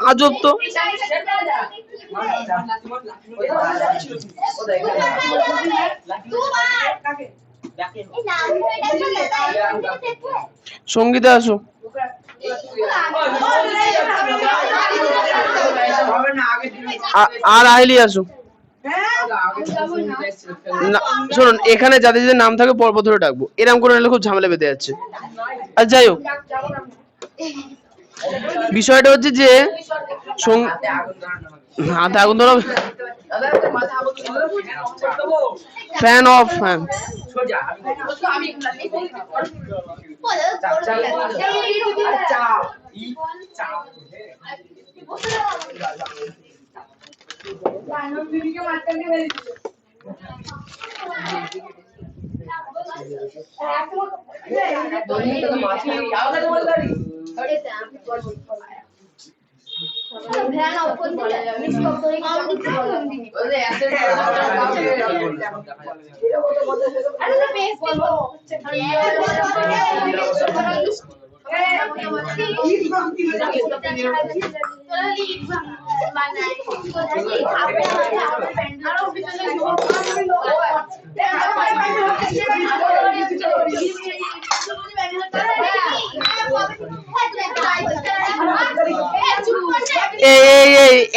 A: আজব তো সঙ্গীতে আসো আর আহিলি আসো শুনুন এখানে যাদের যাদের নাম থাকে পরপর ধরে ডাকবো এরকম করে নিলে খুব ঝামেলা বেঁধে যাচ্ছে আর যাই হোক বিষয়টা হচ্ছে যে হাতে আগুন ধরো ফ্যান অফ ফ্যান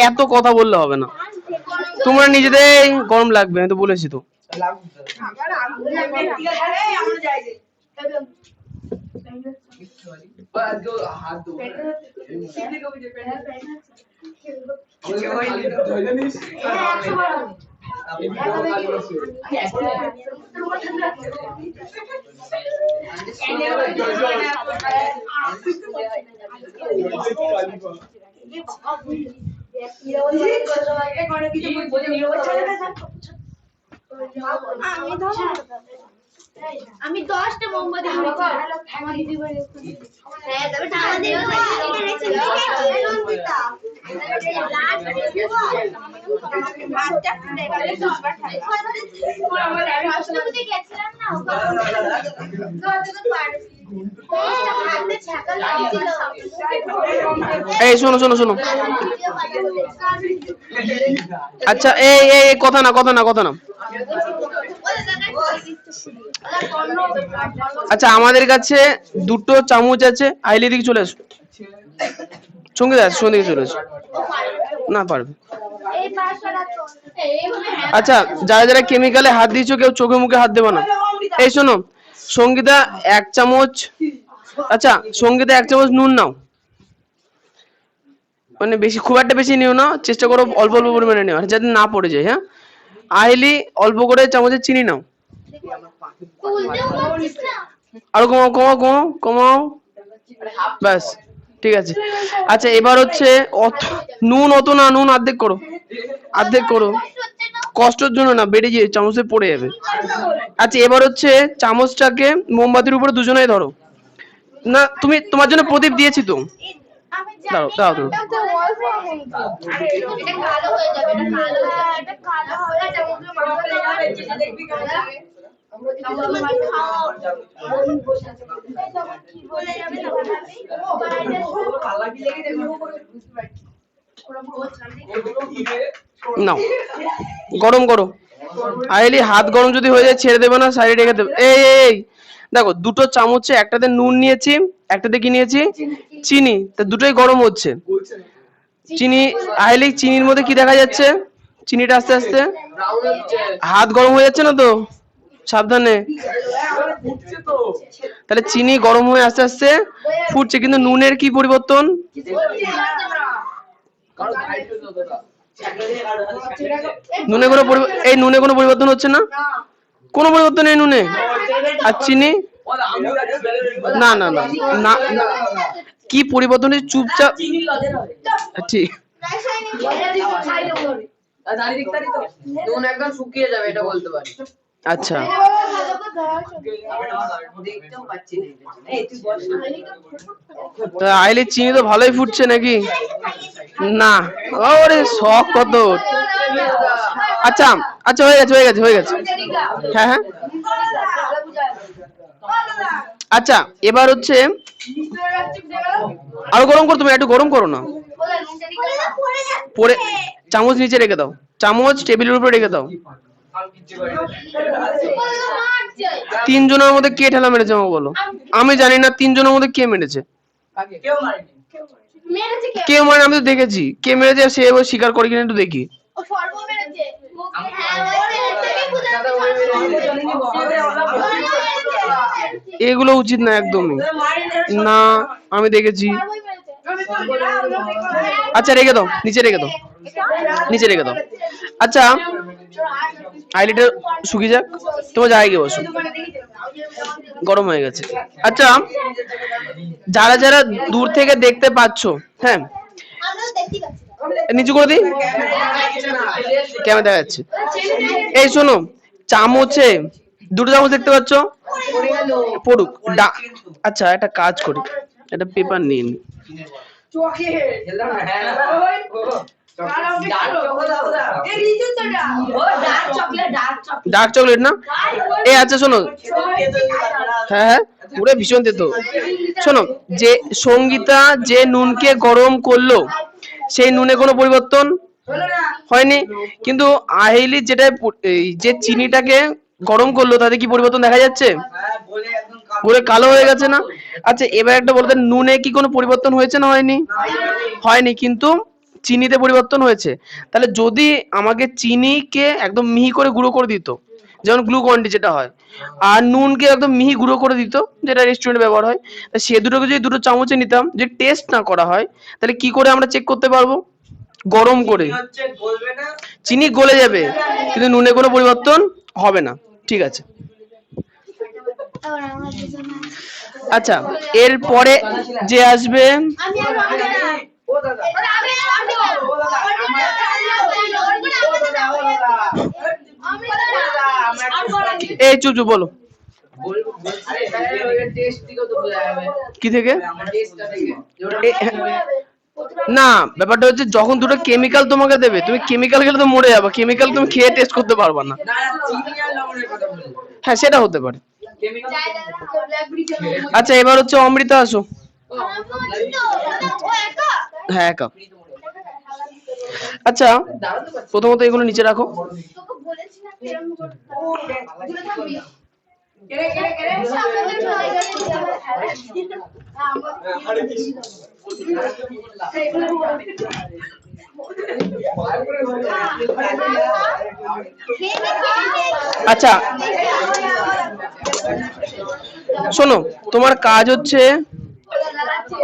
A: এত কথা বললে হবে না তোমরা নিজেদের গরম লাগবে আমি তো বলেছি তো
C: আমি 10টা মোমবাতি আমার দিদি বাড়ি হ্যাঁ তবে টাকা দিও গেছিলাম না
A: এই শোনো শোনো শোনো, আচ্ছা এই এই কথা না কথা না কথা না, আচ্ছা আমাদের কাছে দুটো চামচ আছে, আইলি দিকে চলে আসো, সঙ্গে যাচ্ছে সঙ্গে চলে আসো, না পারবে। আচ্ছা যারা যারা কেমিক্যালে হাত দিয়েছো কেউ চোখে মুখে হাত দেবে না। এই শোনো সঙ্গীতা 1 চামচ, আচ্ছা সঙ্গীতা 1 চামচ নুন নাও, মানে বেশি খুব একটা বেশি নিও না, চেষ্টা করো অল্প অল্প পরিমাণে নেওয়ার যাতে না পড়ে যায়। হ্যাঁ আইলি অল্প করে চামচের চিনি নাও, আরো কমাও কমাও কমাও কমাও, ব্যাস ঠিক আছে। আচ্ছা এবার হচ্ছে নুন অত না, নুন অর্ধেক করো, অর্ধেক করো, কষ্টের জন্য না, বেড়ে গিয়ে চামচে পড়ে যাবে। আচ্ছা এবার হচ্ছে চামচটাকে মোমবাতির উপরে দুজনেই ধরো, না তুমি তোমার জন্য প্রদীপ দিয়েছি তো, দাও দাও দাও, নাও গরম করো। আইলি হাত গরম যদি হয়ে যায় ছেড়ে দেবে না, সাইডে রেখে দেবে। এই এই দেখো দুটো চামচে একটাতে নুন নিয়েছি, একটাতে কি নিয়েছি চিনি, তা দুটোই গরম হচ্ছে। চিনি আইলি চিনির মধ্যে কি দেখা যাচ্ছে, চিনিটা আস্তে আস্তে হাত গরম হয়ে যাচ্ছে না তো, সাবধানে, তাহলে চিনি গরম হয়ে আস্তে আস্তে ফুটছে, কিন্তু নুনের কি পরিবর্তন, নুনে কোনো এই নুনে কোনো পরিবর্তন হচ্ছে না, কোনো পরিবর্তন নেই নুনে, আর চিনি না না না না, কি পরিবর্তন হচ্ছে চুপচাপ, ঠিক
B: একদম শুকিয়ে যাবে এটা বলতে পারি।
A: আচ্ছা আইলে চিনি তো ভালোই ফুটছে নাকি, না ওরে শখ কত, আচ্ছা আচ্ছা হয়ে গেছে হয়ে গেছে হয়ে গেছে, হ্যাঁ হ্যাঁ আচ্ছা এবার হচ্ছে আরো গরম করো, তুমি একটু গরম করো না, পরে চামচ নিচে রেখে দাও, চামচ টেবিলের উপরে রেখে দাও। 3 জনের মধ্যে কে ঠেলা মেরেছে আমাকে বলো, আমি জানি না 3 জনের মধ্যে কে মেরেছে, কেউ মানে আমি তো দেখেছি কে মেরেছে, সে এবার স্বীকার করে কিনা একটু দেখি। এগুলো উচিত না একদমই না, আমি দেখেছি। আচ্ছা রেখে দাও, নিচে রেখে দাও, নিচে রেখে দাও। আচ্ছা আইলিটা শুকিয়ে যাক, তোমার জায়গায় গিয়ে বসো, গরম হয়ে গেছে। আচ্ছা যারা যারা দূর থেকে দেখতে পাচ্ছ, হ্যাঁ নিচু করে দিই, কেমন দেখা যাচ্ছে। এই শোনো চামচে দুটো চামচ দেখতে পাচ্ছ, পড়ুক, আচ্ছা একটা কাজ করি, একটা পেপার নিয়ে নি, ডার্ক চকলেট না, এই আচ্ছা শোনো, হ্যাঁ হ্যাঁ পুরো ভীষণ তেতো, শোনো যে সঙ্গীতা যে নুনকে গরম করলো সেই নুনে কোনো পরিবর্তন হয়নি, কিন্তু আহিলি যেটা যে চিনিটাকে গরম করলো তাতে কি পরিবর্তন দেখা যাচ্ছে, বলে কালো হয়ে গেছে না। আচ্ছা এবার একটা বলতে, নুনে কি কোনো পরিবর্তন হয়েছে না হয়নি, হয়নি, কিন্তু চিনিতে পরিবর্তন হয়েছে। তাহলে যদি আমাকে চিনিকে একদম মিহি করে গুঁড়ো করে দিত, যেমন গ্লুকন্ডি যেটা হয়, আর নুনকে একদম মিহি গুঁড়ো করে দিত যেটা রেস্টুরেন্টে ব্যবহার হয়, সে দুটোকে যদি দুটো চামচে নিতাম, যে টেস্ট না করা হয়, তাহলে কি করে আমরা চেক করতে পারবো, গরম করে চিনি গলে যাবে কিন্তু নুনে কোনো পরিবর্তন হবে না, ঠিক আছে। আচ্ছা এরপরে যে আসবে,
B: ও দাদা
C: আমি
B: ও দাদা
A: এই চুপ চুপ বলো কি থেকে না ব্যাপারটা হচ্ছে যখন দুটো কেমিক্যাল তোমাকে দেবে তুমি কেমিক্যাল খেলে তো মরে যাবে কেমিক্যাল তুমি খেয়ে টেস্ট করতে পারবা না হ্যাঁ সেটা হতে পারে আচ্ছা এবার হচ্ছে অমৃতা আসো হ্যাঁ একা আচ্ছা প্রথমত এগুলো নিচে রাখো আচ্ছা শোনো তোমার কাজ হচ্ছে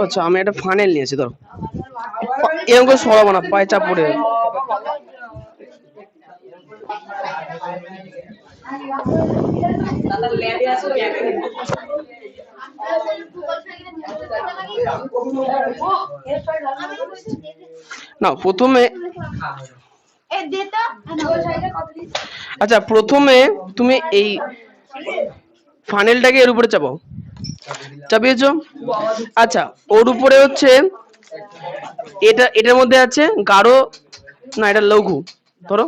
A: আচ্ছা আমি একটা ফানেল নিয়েছি ধরো এরকম করে সরাবো না পায়ে চাপ পড়ে যাবে। না প্রথমে আচ্ছা প্রথমে তুমি এই ফানেলটাকে এর উপরে চাপাও চাপিয়েছো আচ্ছা ওর উপরে হচ্ছে এটার মধ্যে আছে গাঢ় না এটা লঘু ধরো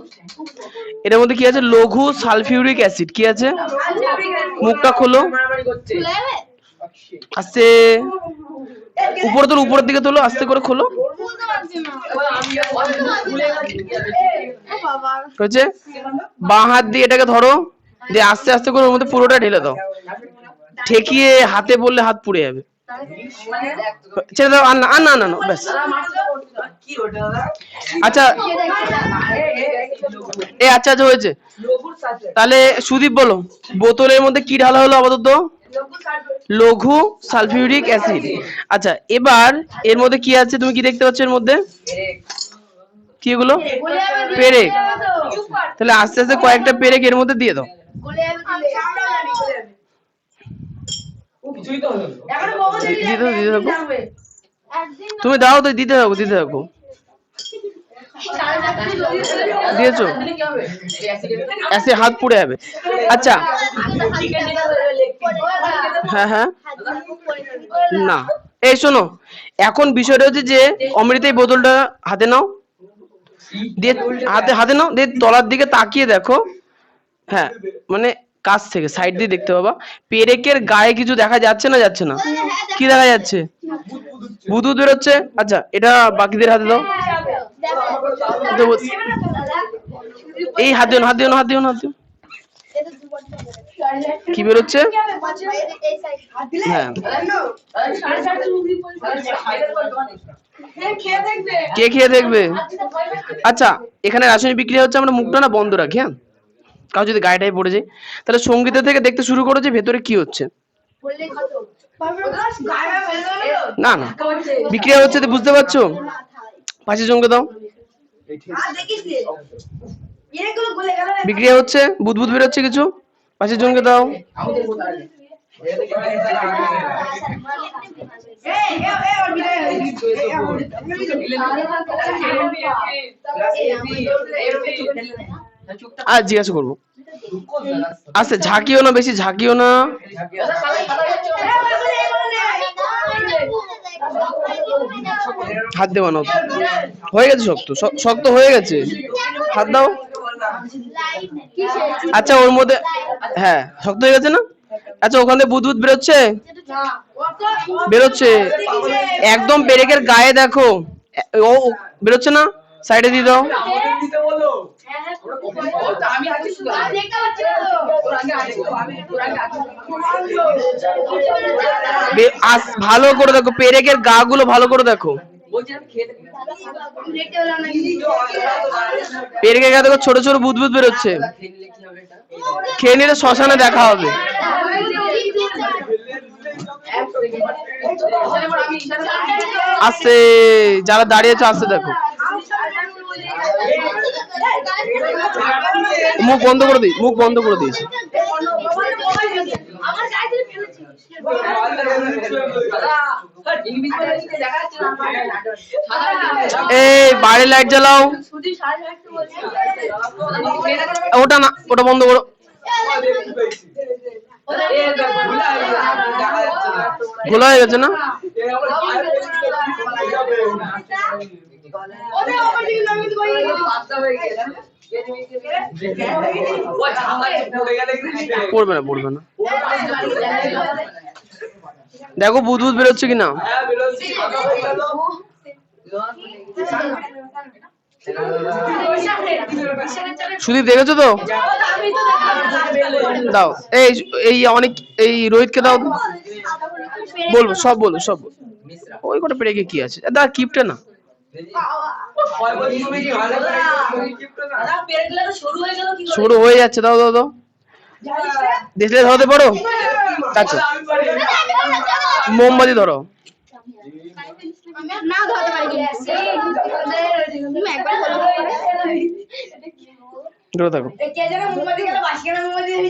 A: এটার মধ্যে কি আছে লঘু সালফিউরিক অ্যাসিড কি আছে মুখটা খোলো আস্তে উপরে তোলো উপরের দিকে তোলো আস্তে করে খোলো হচ্ছে বাঁ হাত দিয়ে এটাকে ধরো দিয়ে আস্তে আস্তে করে ওর মধ্যে পুরোটা ঢেলে দাও ঠেকিয়ে হাতে বললে হাত পুড়ে যাবে ছেড়ে দাও আর না না না ব্যাস আচ্ছা আচ্ছা আচ্ছা হয়েছে তাহলে সুদীপ বলো বোতলের মধ্যে কি ঢালা হলো আপাতত লঘু সালফিউরিক অ্যাসিড আচ্ছা এবার এর মধ্যে কি আছে তুমি কি দেখতে পাচ্ছ এর মধ্যে কি এগুলো পেরেক তাহলে আস্তে আস্তে কয়েকটা পেরেক এর মধ্যে দিয়ে দাও তুমি দাও তো দিতে থাকো দিয়েছো অ্যাসিড হাত পুড়ে যাবে আচ্ছা হ্যাঁ হ্যাঁ না এই শোনো এখন বিষয়টা হচ্ছে যে অমৃত এই বোতলটা হাতে নাও দিয়ে হাতে নাও দিয়ে তলার দিকে তাকিয়ে দেখো হ্যাঁ মানে কাছ থেকে সাইড দিয়ে দেখতে পাবা পেরেকের গায়ে কিছু দেখা যাচ্ছে না কি দেখা যাচ্ছে বুদবুদ বেরোচ্ছে আচ্ছা এটা বাকিদের হাতে দাও এই হাত দিও না কি বেরোচ্ছে হ্যাঁ কে খেয়ে দেখবে আচ্ছা এখানে রাসায়নিক বিক্রিয়া হচ্ছে আমরা মুখটা না বন্ধ রাখি হ্যাঁ কাউ যদি গায়েটায় পড়ে যায় তাহলে সঙ্গীতা থেকে দেখতে শুরু করো যে ভেতরে কি হচ্ছে না না বিক্রিয়া হচ্ছে বুঝতে পারছো পাশের সঙ্গে দাও বিক্রিয়া হচ্ছে বুদবুদ বেরোচ্ছে কিছু পাশের জনকে দাও আর জিজ্ঞাসা করবো আচ্ছা ঝাঁকিও না বেশি ঝাঁকিও না হাত দেওয়া না হয়ে গেছে শক্ত হয়ে গেছে হাত দাও আচ্ছা ওর মধ্যে হ্যাঁ শক্ত হয়ে গেছে না আচ্ছা ওখান থেকে বুদবুদ বেরোচ্ছে একদম পেরেকের গায়ে দেখো ও বেরোচ্ছে না সাইডে দিয়ে দাও ভালো করে দেখো পেরেকের গা গুলো ভালো করে দেখো পেরেকের গা দেখো ছোট ছোট বুদবুদ বেরোচ্ছে খেয়ে নিলে শ্মশানে দেখা হবে আসছে যারা দাঁড়িয়েছে আসছে দেখো মুখ বন্ধ করে দিয়েছি এই বাইরে লাইট জ্বালাও। ওটা না, ওটা বন্ধ করো। খোলা হয়ে গেছে না? পড়বে না, পড়বে না। দেখো বুদবুদ বেরোচ্ছে কিনা। শুধু দেখেছো তো? দাও এই এই অনেক এই রোহিতকে দাও, বলবো সব, বলবো সব। ওই কটা পেরে গিয়ে কি আছে, দা কিপটে না। শুরু হয়ে যাচ্ছে, দাও দাও দাও। দেখলে ধরতে পারো? আচ্ছা মোমবাতি ধরো।
C: না ধরতে পারি
A: ধরে থাকো,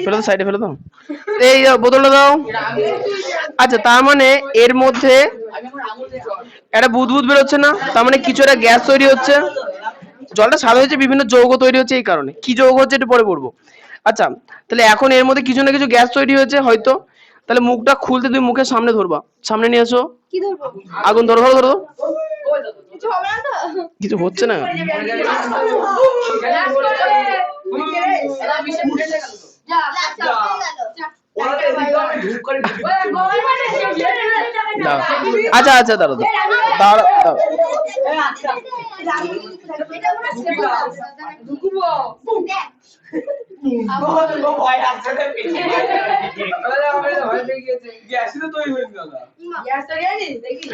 A: ফেলে দাও সাইডে, ফেলে দাও। এই বোতলটা দাও। আচ্ছা তার মানে এর মধ্যে একটা বুদবুদ বেরোচ্ছে না, তার মানে কিছু একটা গ্যাস তৈরি হচ্ছে। জলটা সাদা হয়েছে, বিভিন্ন যৌগ তৈরি হচ্ছে এই কারণে। কি যৌগ হচ্ছে একটু পরে পড়বো। আচ্ছা তাহলে এখন এর মধ্যে কিছু না কিছু গ্যাস তৈরি হয়েছে হয়তো। তাহলে মুখটা খুলতে তুমি মুখের সামনে ধরবা, সামনে নিয়ে এসো।
C: কি ধরবো?
A: আগুন ধরো, ধরো ধরো।
C: কিছু হবে না তো?
A: কিছু হচ্ছে না। আচ্ছা আচ্ছা দাঁড়ো দাঁড়ো দাঁড়ো।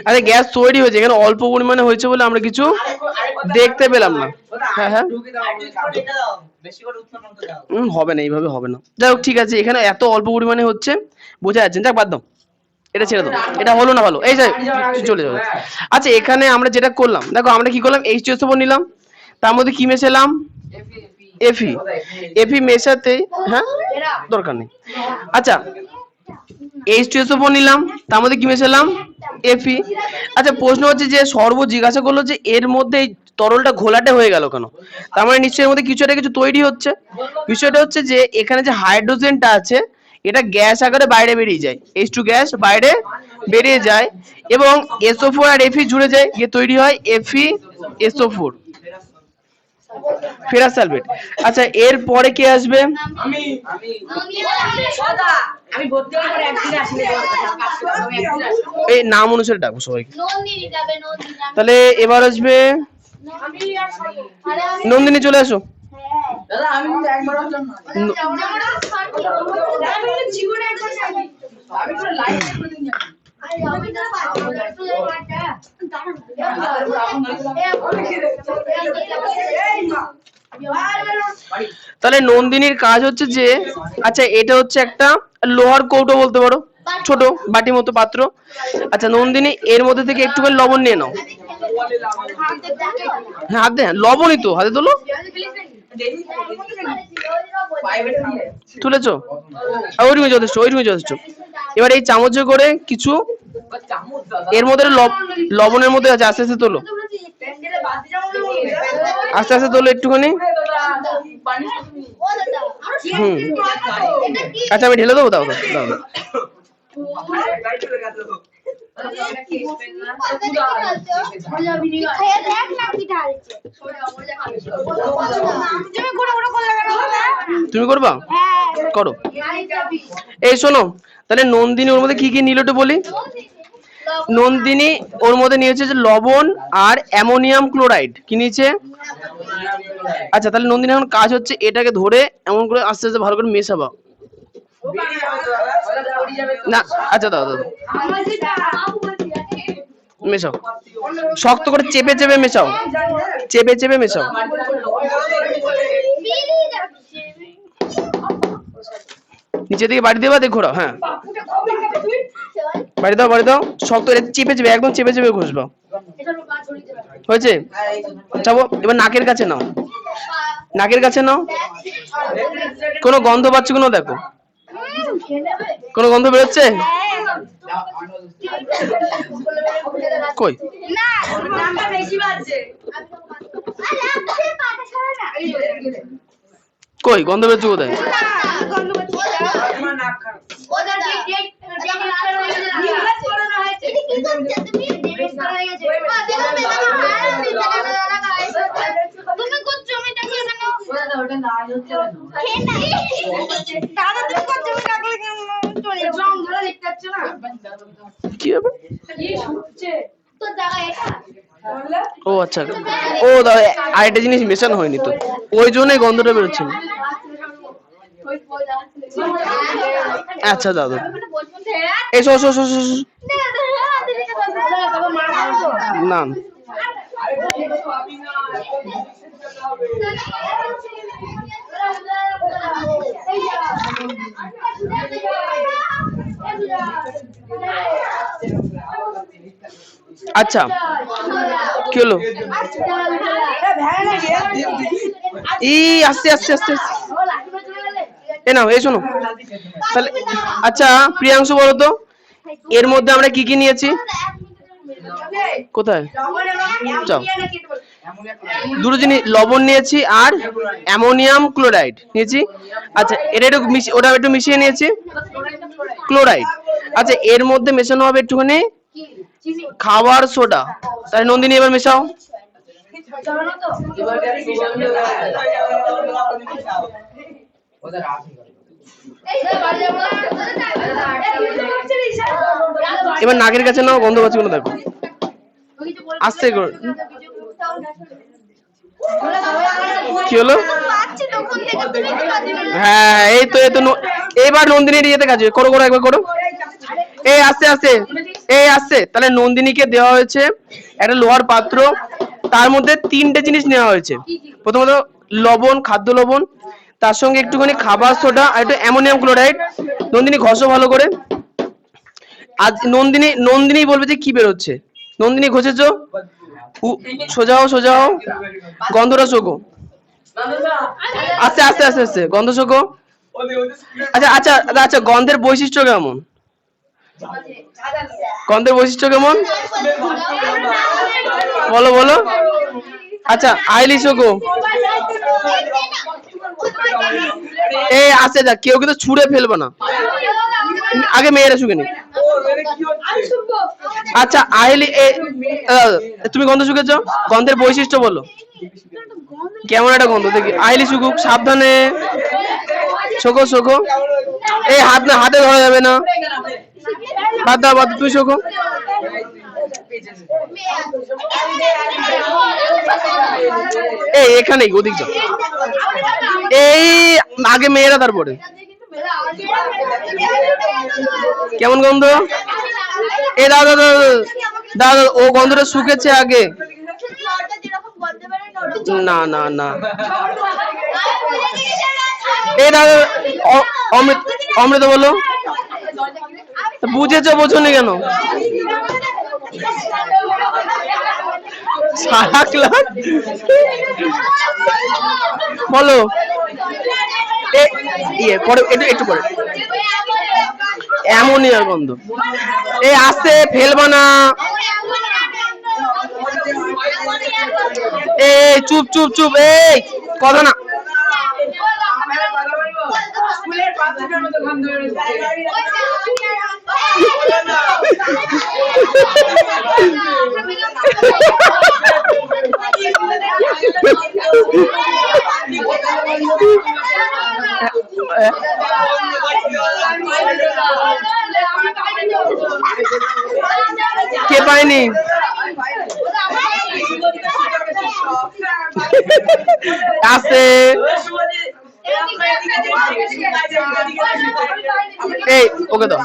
A: আরে গ্যাস তৈরি হয়েছে, এখানে অল্প পরিমাণে হয়েছে বলে আমরা কিছু দেখতে পেলাম না। হ্যাঁ হ্যাঁ হবে না, এইভাবে হবে না। যাই হোক ঠিক আছে, এখানে এত অল্প পরিমাণে হচ্ছে বোঝা যাচ্ছে। যাক বাদ দাও, এটা ছেড়ে দাও, এটা হলো না ভালো। এই যাই চলে যাবে। আচ্ছা এখানে আমরা যেটা করলাম, দেখো আমরা কি করলাম, H2SO4 নিলাম, তার মধ্যে কি মেশালাম, এফি। এফি মেশাতে হ্যাঁ দরকার নেই। আচ্ছা H2SO4 নিলাম, তার মধ্যে কি মেশালাম, এফি। আচ্ছা প্রশ্ন হচ্ছে যে সর্ব জিজ্ঞাসা করলো যে এর মধ্যে এই তরলটা ঘোলাটে হয়ে গেল কেন। তার মানে নিশ্চয়ই এর মধ্যে কিছু একটা কিছু তৈরি হচ্ছে। বিষয়টা হচ্ছে যে এখানে যে হাইড্রোজেনটা আছে এটা গ্যাস আকারে বাইরে বেরিয়ে যায়, H2 গ্যাস বাইরে বেরিয়ে যায় এবং SO4 আর Fe জুড়ে যায়, গিয়ে তৈরি হয় FeSO4 ফেরাস সালফেট। আচ্ছা এর পরে কে আসবে, এই নাম অনুসারে ডাকবো সবাইকে। তাহলে এবার আসবে নন্দিনী, চলে আসো। তাহলে নন্দিনীর কাজ হচ্ছে যে, আচ্ছা এটা হচ্ছে একটা লোহার কৌটো বলতে পারো, ছোট বাটি মতো পাত্র। আচ্ছা নন্দিনী এর মধ্যে থেকে একটু করে লবণ নিয়ে নাও। হ্যাঁ হাতে, লবণই তো হাতে তোলো। তুলেছো? ওইরকম যথেষ্ট, ওইরকম যথেষ্ট। এবার এই চামচে করে কিছু এর মধ্যে লবণের মধ্যে আছে, আস্তে আস্তে তোলো, আস্তে আস্তে তোলো একটুখানি। আচ্ছা আমি ঢেলে দেবো, দাও দাও দাও। তুমি করবা, করো। এই শোনো, তাহলে নন্দিনী ওর মধ্যে কি কি নিল একটু বলি। নন্দিনী ওর মধ্যে নিয়েছে যে লবণ আর অ্যামোনিয়াম ক্লোরাইড। কি নিয়েছে? আচ্ছা তাহলে নন্দিনী এখন কাজ হচ্ছে এটাকে ধরে এমন করে আস্তে আস্তে ভালো করে মেশাবা। না আচ্ছা দাও দাও, মেশাও, শক্ত করে চেপে চেপে মেশাও, চেপে চেপে মেশাও। নিচে দিকে বাড়ি দেবা, দেখ ঘোরাও। হ্যাঁ বাড়ি দাও, বাড়ি দাও, শক্ত চেপে চেপে, একদম চেপে চেপে ঘষবা। হয়েছে? যাবো এবার নাকের কাছে নাও, নাকের কাছে নাও। কোনো গন্ধ পাচ্ছ কোনো, দেখো কোনো গন্ধ বেরোচ্ছে? কই
C: না
D: নামটা বেশি বাজছে।
C: আরে আপনি পাটা ছাড়া না
A: কই গন্ধ বেরোচ্ছে কোথায়?
C: গন্ধ করছে
B: তোমার নাক খারাপ।
C: ওটা রিপ্লেস করানো হয়েছে এটা কি করছে তুমি রিপ্লেস করা হয়ে গেছে দেখো তুমি কোন জমিটা কি জানো
D: ওটা না হচ্ছে
C: দাদা তুমি কোন জমি কাকলে চলে যাও
D: রং ধরে দেখতে পাচ্ছ না?
A: কি হবে?
D: কি শুচ্ছে?
C: তো জায়গা এটা
D: বললে?
A: ও আচ্ছা, ও দাদা আরেকটা জিনিস মেশানো হয়নি তো, ওই জন্যই গন্ধটা বেরোচ্ছে না। আচ্ছা দাদা এই show show show show show. না আচ্ছা কি হলো? এই আস্তে আস্তে আস্তে আস্তে। এ নাও এই শোনো তাহলে। আচ্ছা প্রিয়াংশু বলো তো এর মধ্যে আমরা কি কি নিয়েছি? কোথায়? যাও। দুটো জিনিস লবণ নিয়েছি আর অ্যামোনিয়াম ক্লোরাইড নিয়েছি। আচ্ছা এটা একটু ওটা একটু মিশিয়ে নিয়েছি ক্লোরাইড। আচ্ছা এর মধ্যে মেশানো হবে একটুখানি খাবার সোডা। তাই নন্দিনী এবার মেশাও।
B: ওদের রাখি
A: এবার নাকের কাছে নাও, গন্ধ পাচ্ছি কোনো দেখো আস্তে করে। কি হলো? হ্যাঁ এই তো এবার নন্দিনীর ইয়েতে কাজ করো করো একবার করো। এই আস্তে আস্তে এই আস্তে। তাহলে নন্দিনীকে দেওয়া হয়েছে একটা লোহার পাত্র, তার মধ্যে তিনটে জিনিস নেওয়া হয়েছে। প্রথমত লবণ, খাদ্য লবণ, তার সঙ্গে একটুখানি খাবার সোডা আর একটু অ্যামোনিয়াম ক্লোরাইড। নন্দিনী ঘষো ভালো করে। আজ নন্দিনী বলবে যে কি বেরোচ্ছে। নন্দিনী ঘষেছো, সোজা হও সোজা হও, গন্ধটা শোকো আস্তে আস্তে আস্তে আস্তে, গন্ধ শোকো। আচ্ছা আচ্ছা আচ্ছা গন্ধের বৈশিষ্ট্য কেমন? গন্ধের বৈশিষ্ট্য কেমন বলো বলো। আচ্ছা আইলি শোকো। এই আস্তে যা, কেউ কিন্তু ছুঁড়ে ফেলবে না, আগে মেয়েরা শুকে নি। আচ্ছা আইলি তুমি গন্ধ শুকেছো, গন্ধের বৈশিষ্ট্য বলো কেমন একটা গন্ধ দেখি। আইলি শুকুক, সাবধানে শোকো শোকো। এই হাতে ধরা যাবে না, বাদ দাও বাদ, তুই শোকো। এই এখানেই ওদিক যাও। এই আগে মেয়েরা তারপরে। কেমন গন্ধ? এ দাদা দাদা দাদা ও গন্ধটা শুকেছে আগে। না না না এই দাদা অমৃত বলো। বুঝেছো বোঝোনি কেন? সারা ক্লাস বলো। পরে একটু পরে অ্যামোনিয়ার গন্ধ। এই আস্তে ফেলবা না। এই চুপ চুপ চুপ, এই কথা না।
D: স্কুলের বাচ্চাদের মতো গন্ধ
A: কে পায়নি? আছে এই ওকে দাও।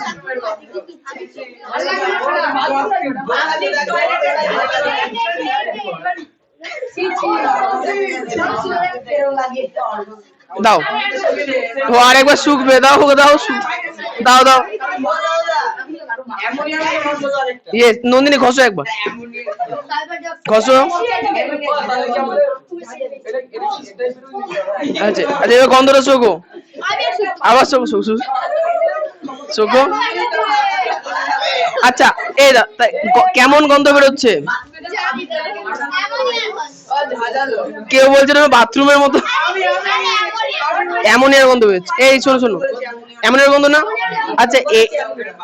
A: দাও ও আরেকবার শুকবে, দাও ওকে দাও, দাও দাও। ইয়েস নন্দিনী ঘষো একবার, ঘষো। আচ্ছা আচ্ছা এবার গন্ধটা শোকো, আবার শোকো শোকো শোকো। আচ্ছা এই কেমন গন্ধ বেরোচ্ছে? কেউ বলছে না বাথরুমের মতো অ্যামোনিয়ার গন্ধ বেরোচ্ছে। এই শোনো শোনো, অ্যামোনিয়ার গন্ধ না? আচ্ছা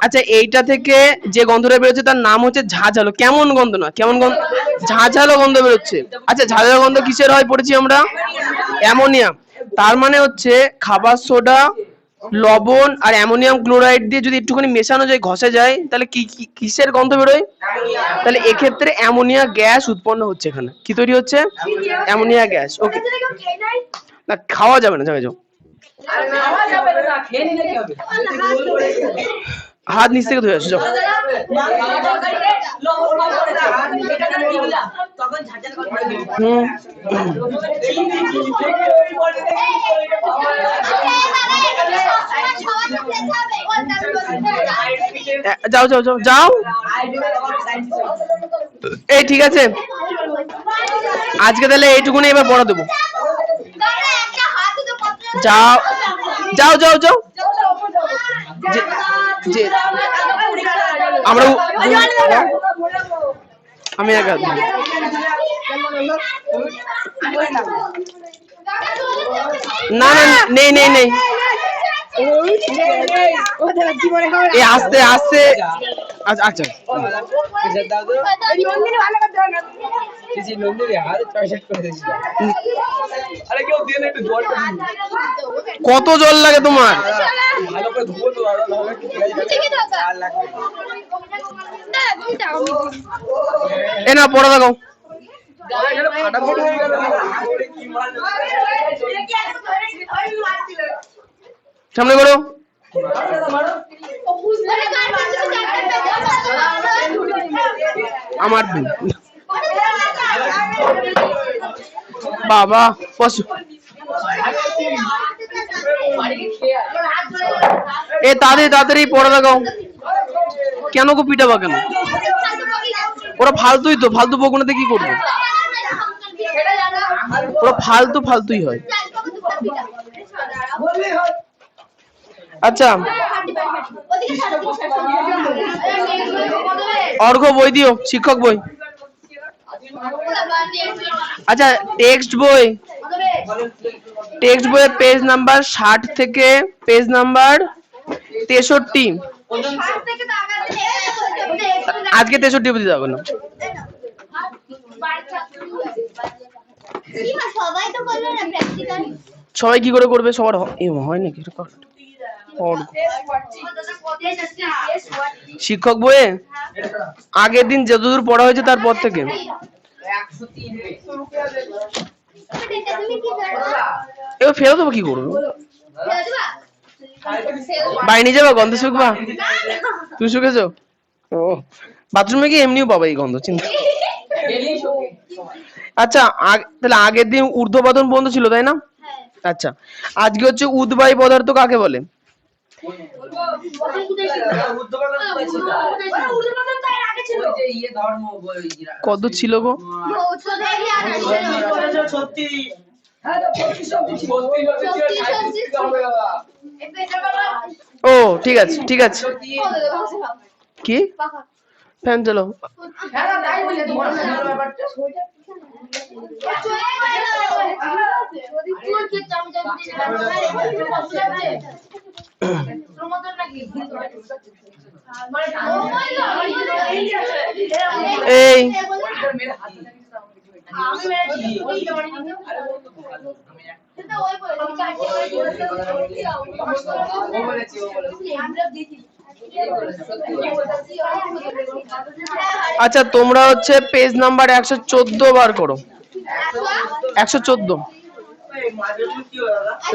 A: আচ্ছা এইটা থেকে যে গন্ধটা বেরোচ্ছে তার নাম হচ্ছে ঝাঁঝালো। কেমন গন্ধ না, কেমন গন্ধ, ঝাঁঝালো গন্ধ বেরোচ্ছে। আচ্ছা ঝাঁঝালো গন্ধ কিসের হয় পড়েছি আমরা? অ্যামোনিয়া। তার মানে হচ্ছে খাবার সোডা, লবণ আর অ্যামোনিয়াম ক্লোরাইড দিয়ে যদি একটুখানি মেশানো যায়, ঘষে যায়, তাহলে কিসের গন্ধ বেরোয়? তাহলে এক্ষেত্রে অ্যামোনিয়া গ্যাস উৎপন্ন হচ্ছে। এখানে কি তৈরি হচ্ছে? Ammonia gas. ওকে, না খাওয়া যাবে না, যাবে যাও। হাত নিচ থেকে ধুয়ে আসো, যাও। হুম, যাও যাও যাও যাও। এই ঠিক আছে, আজকে তাহলে এইটুকুনি, এবার পড়া দেবো। যাও যাও যাও যাও। যে আমরা আমি একা না না নেই নেই নেই, এই আস্তে আস্তে। আচ্ছা আচ্ছা কত জল লাগে তোমার? এ না পড়া দেখো। সামনে করো। আমার বাবা পশু এ তাড়াতাড়ি পড়া দেখাও। কেন গো পিটাবা কেন? ওরা ফালতুই তো, ফালতু বকুনাতে কি করবে? ওরা ফালতুই হয়। আচ্ছা অর্ঘ বই দিও, শিক্ষক বই। আচ্ছা টেক্সট বইয়ের পেজ নাম্বার 60 থেকে পেজ নাম্বার 63। আজকে 63 অবধি যাবো না। সবাই কি করে করবে? সবার হয় নাকি? শিক্ষক বইয়ে আগের দিন যতদূর পড়া হয়েছে তারপর থেকে। এবার ফেরত দেবো, কি করবো? বাড়ি নিয়ে যাবা, গন্ধ শুকবা? তুই শুকেছো? ও বাথরুমে গিয়ে এমনিও পাবা এই গন্ধ, চিন্তা। আচ্ছা তাহলে আগের দিন ঊর্ধ্বপাতন বন্ধ ছিল, তাই না? আচ্ছা আজকে হচ্ছে উদ্বায়ী পদার্থ কাকে বলে? কত ছিল গো? ও ঠিক আছে ঠিক আছে। কি ফ্যান চালাও। এই আচ্ছা তোমরা হচ্ছে পেজ নাম্বার 114 বার করো। 114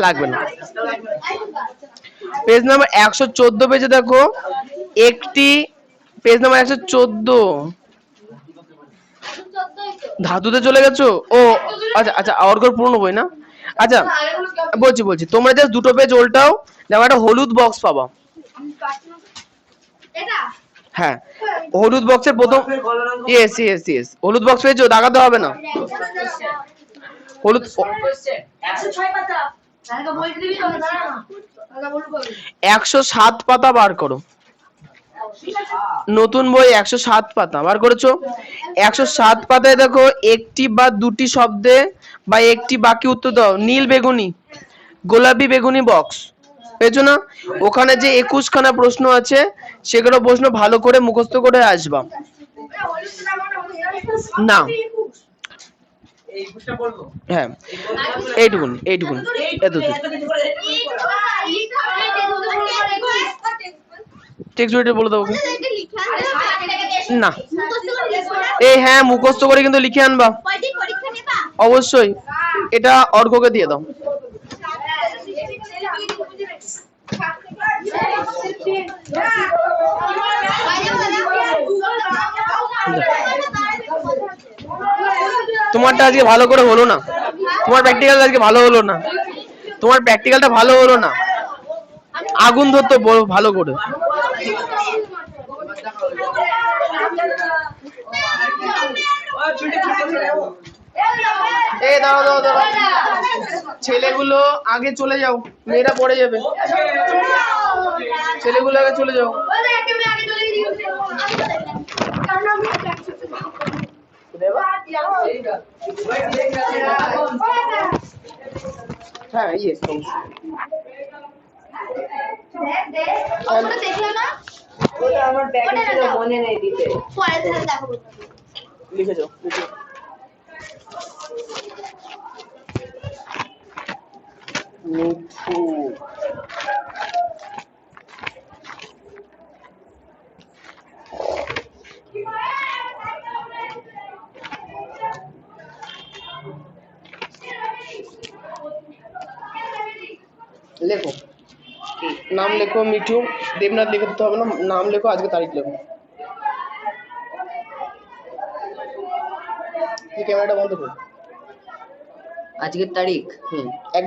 A: লাগবে না। পেজ নাম্বার 114 পেজে দেখো একটি, পেজ নাম্বার 114। ধাতুতে চলে গেছো? ও আচ্ছা আচ্ছা, অর্ঘর পুরনো বই না? আচ্ছা বলছি তোমরা জাস্ট দুটো পেজ উল্টাও, দেখো একটা হলুদ বক্স পাবা। হ্যাঁ হলুদ বক্সের প্রথম, ইয়েস হলুদ বক্স পেয়েছো, দাগাতে হবে না। হলুদ 107 পাতা বার করো। নতুন বই 107 পাতা বার করেছো? 107 পাতায় দেখো একটি বা দুটি শব্দে বা একটি বাক্যে উত্তর দাও। নীল বেগুনি, গোলাপি বেগুনি বক্স, পেয়েছো না? ওখানে যে 21 খানা প্রশ্ন আছে সেগুলো প্রশ্ন ভালো করে মুখস্থ করে আসবা। না
B: এই বুঝটা বলবো
A: হ্যাঁ এইটুকুন এতটুকু টেক্সট বইটা বলে দাও ওকে। না এই হ্যাঁ মুখস্থ করে কিন্তু লিখে আনবা অবশ্যই। এটা অর্ঘ্যকে দিয়ে দাও। তোমারটা আজকে ভালো করে হলো না, তোমার প্র্যাকটিক্যাল আজকে ভালো হলো না, তোমার প্র্যাকটিক্যালটা ভালো হলো না। আগুন ধরতো ভালো করে। এই দাঁড়াও ছেলেগুলো আগে চলে যাও, মেয়েরা পড়ে যাবে। ছেলেগুলো আগে চলে যাও। হ্যাঁ ইয়েস
D: আমার ব্যাগে ছিল, মনে নেই দিতে।
A: লিখে যাও। মিঠু লেখো, নাম লেখো মিঠু। দেবনাথ লিখে দিতে হবে না, নাম লেখো, আজকে তারিখ লেখো। ক্যামেরাটা বন্ধ করো।
B: আজকের তারিখ
A: একবার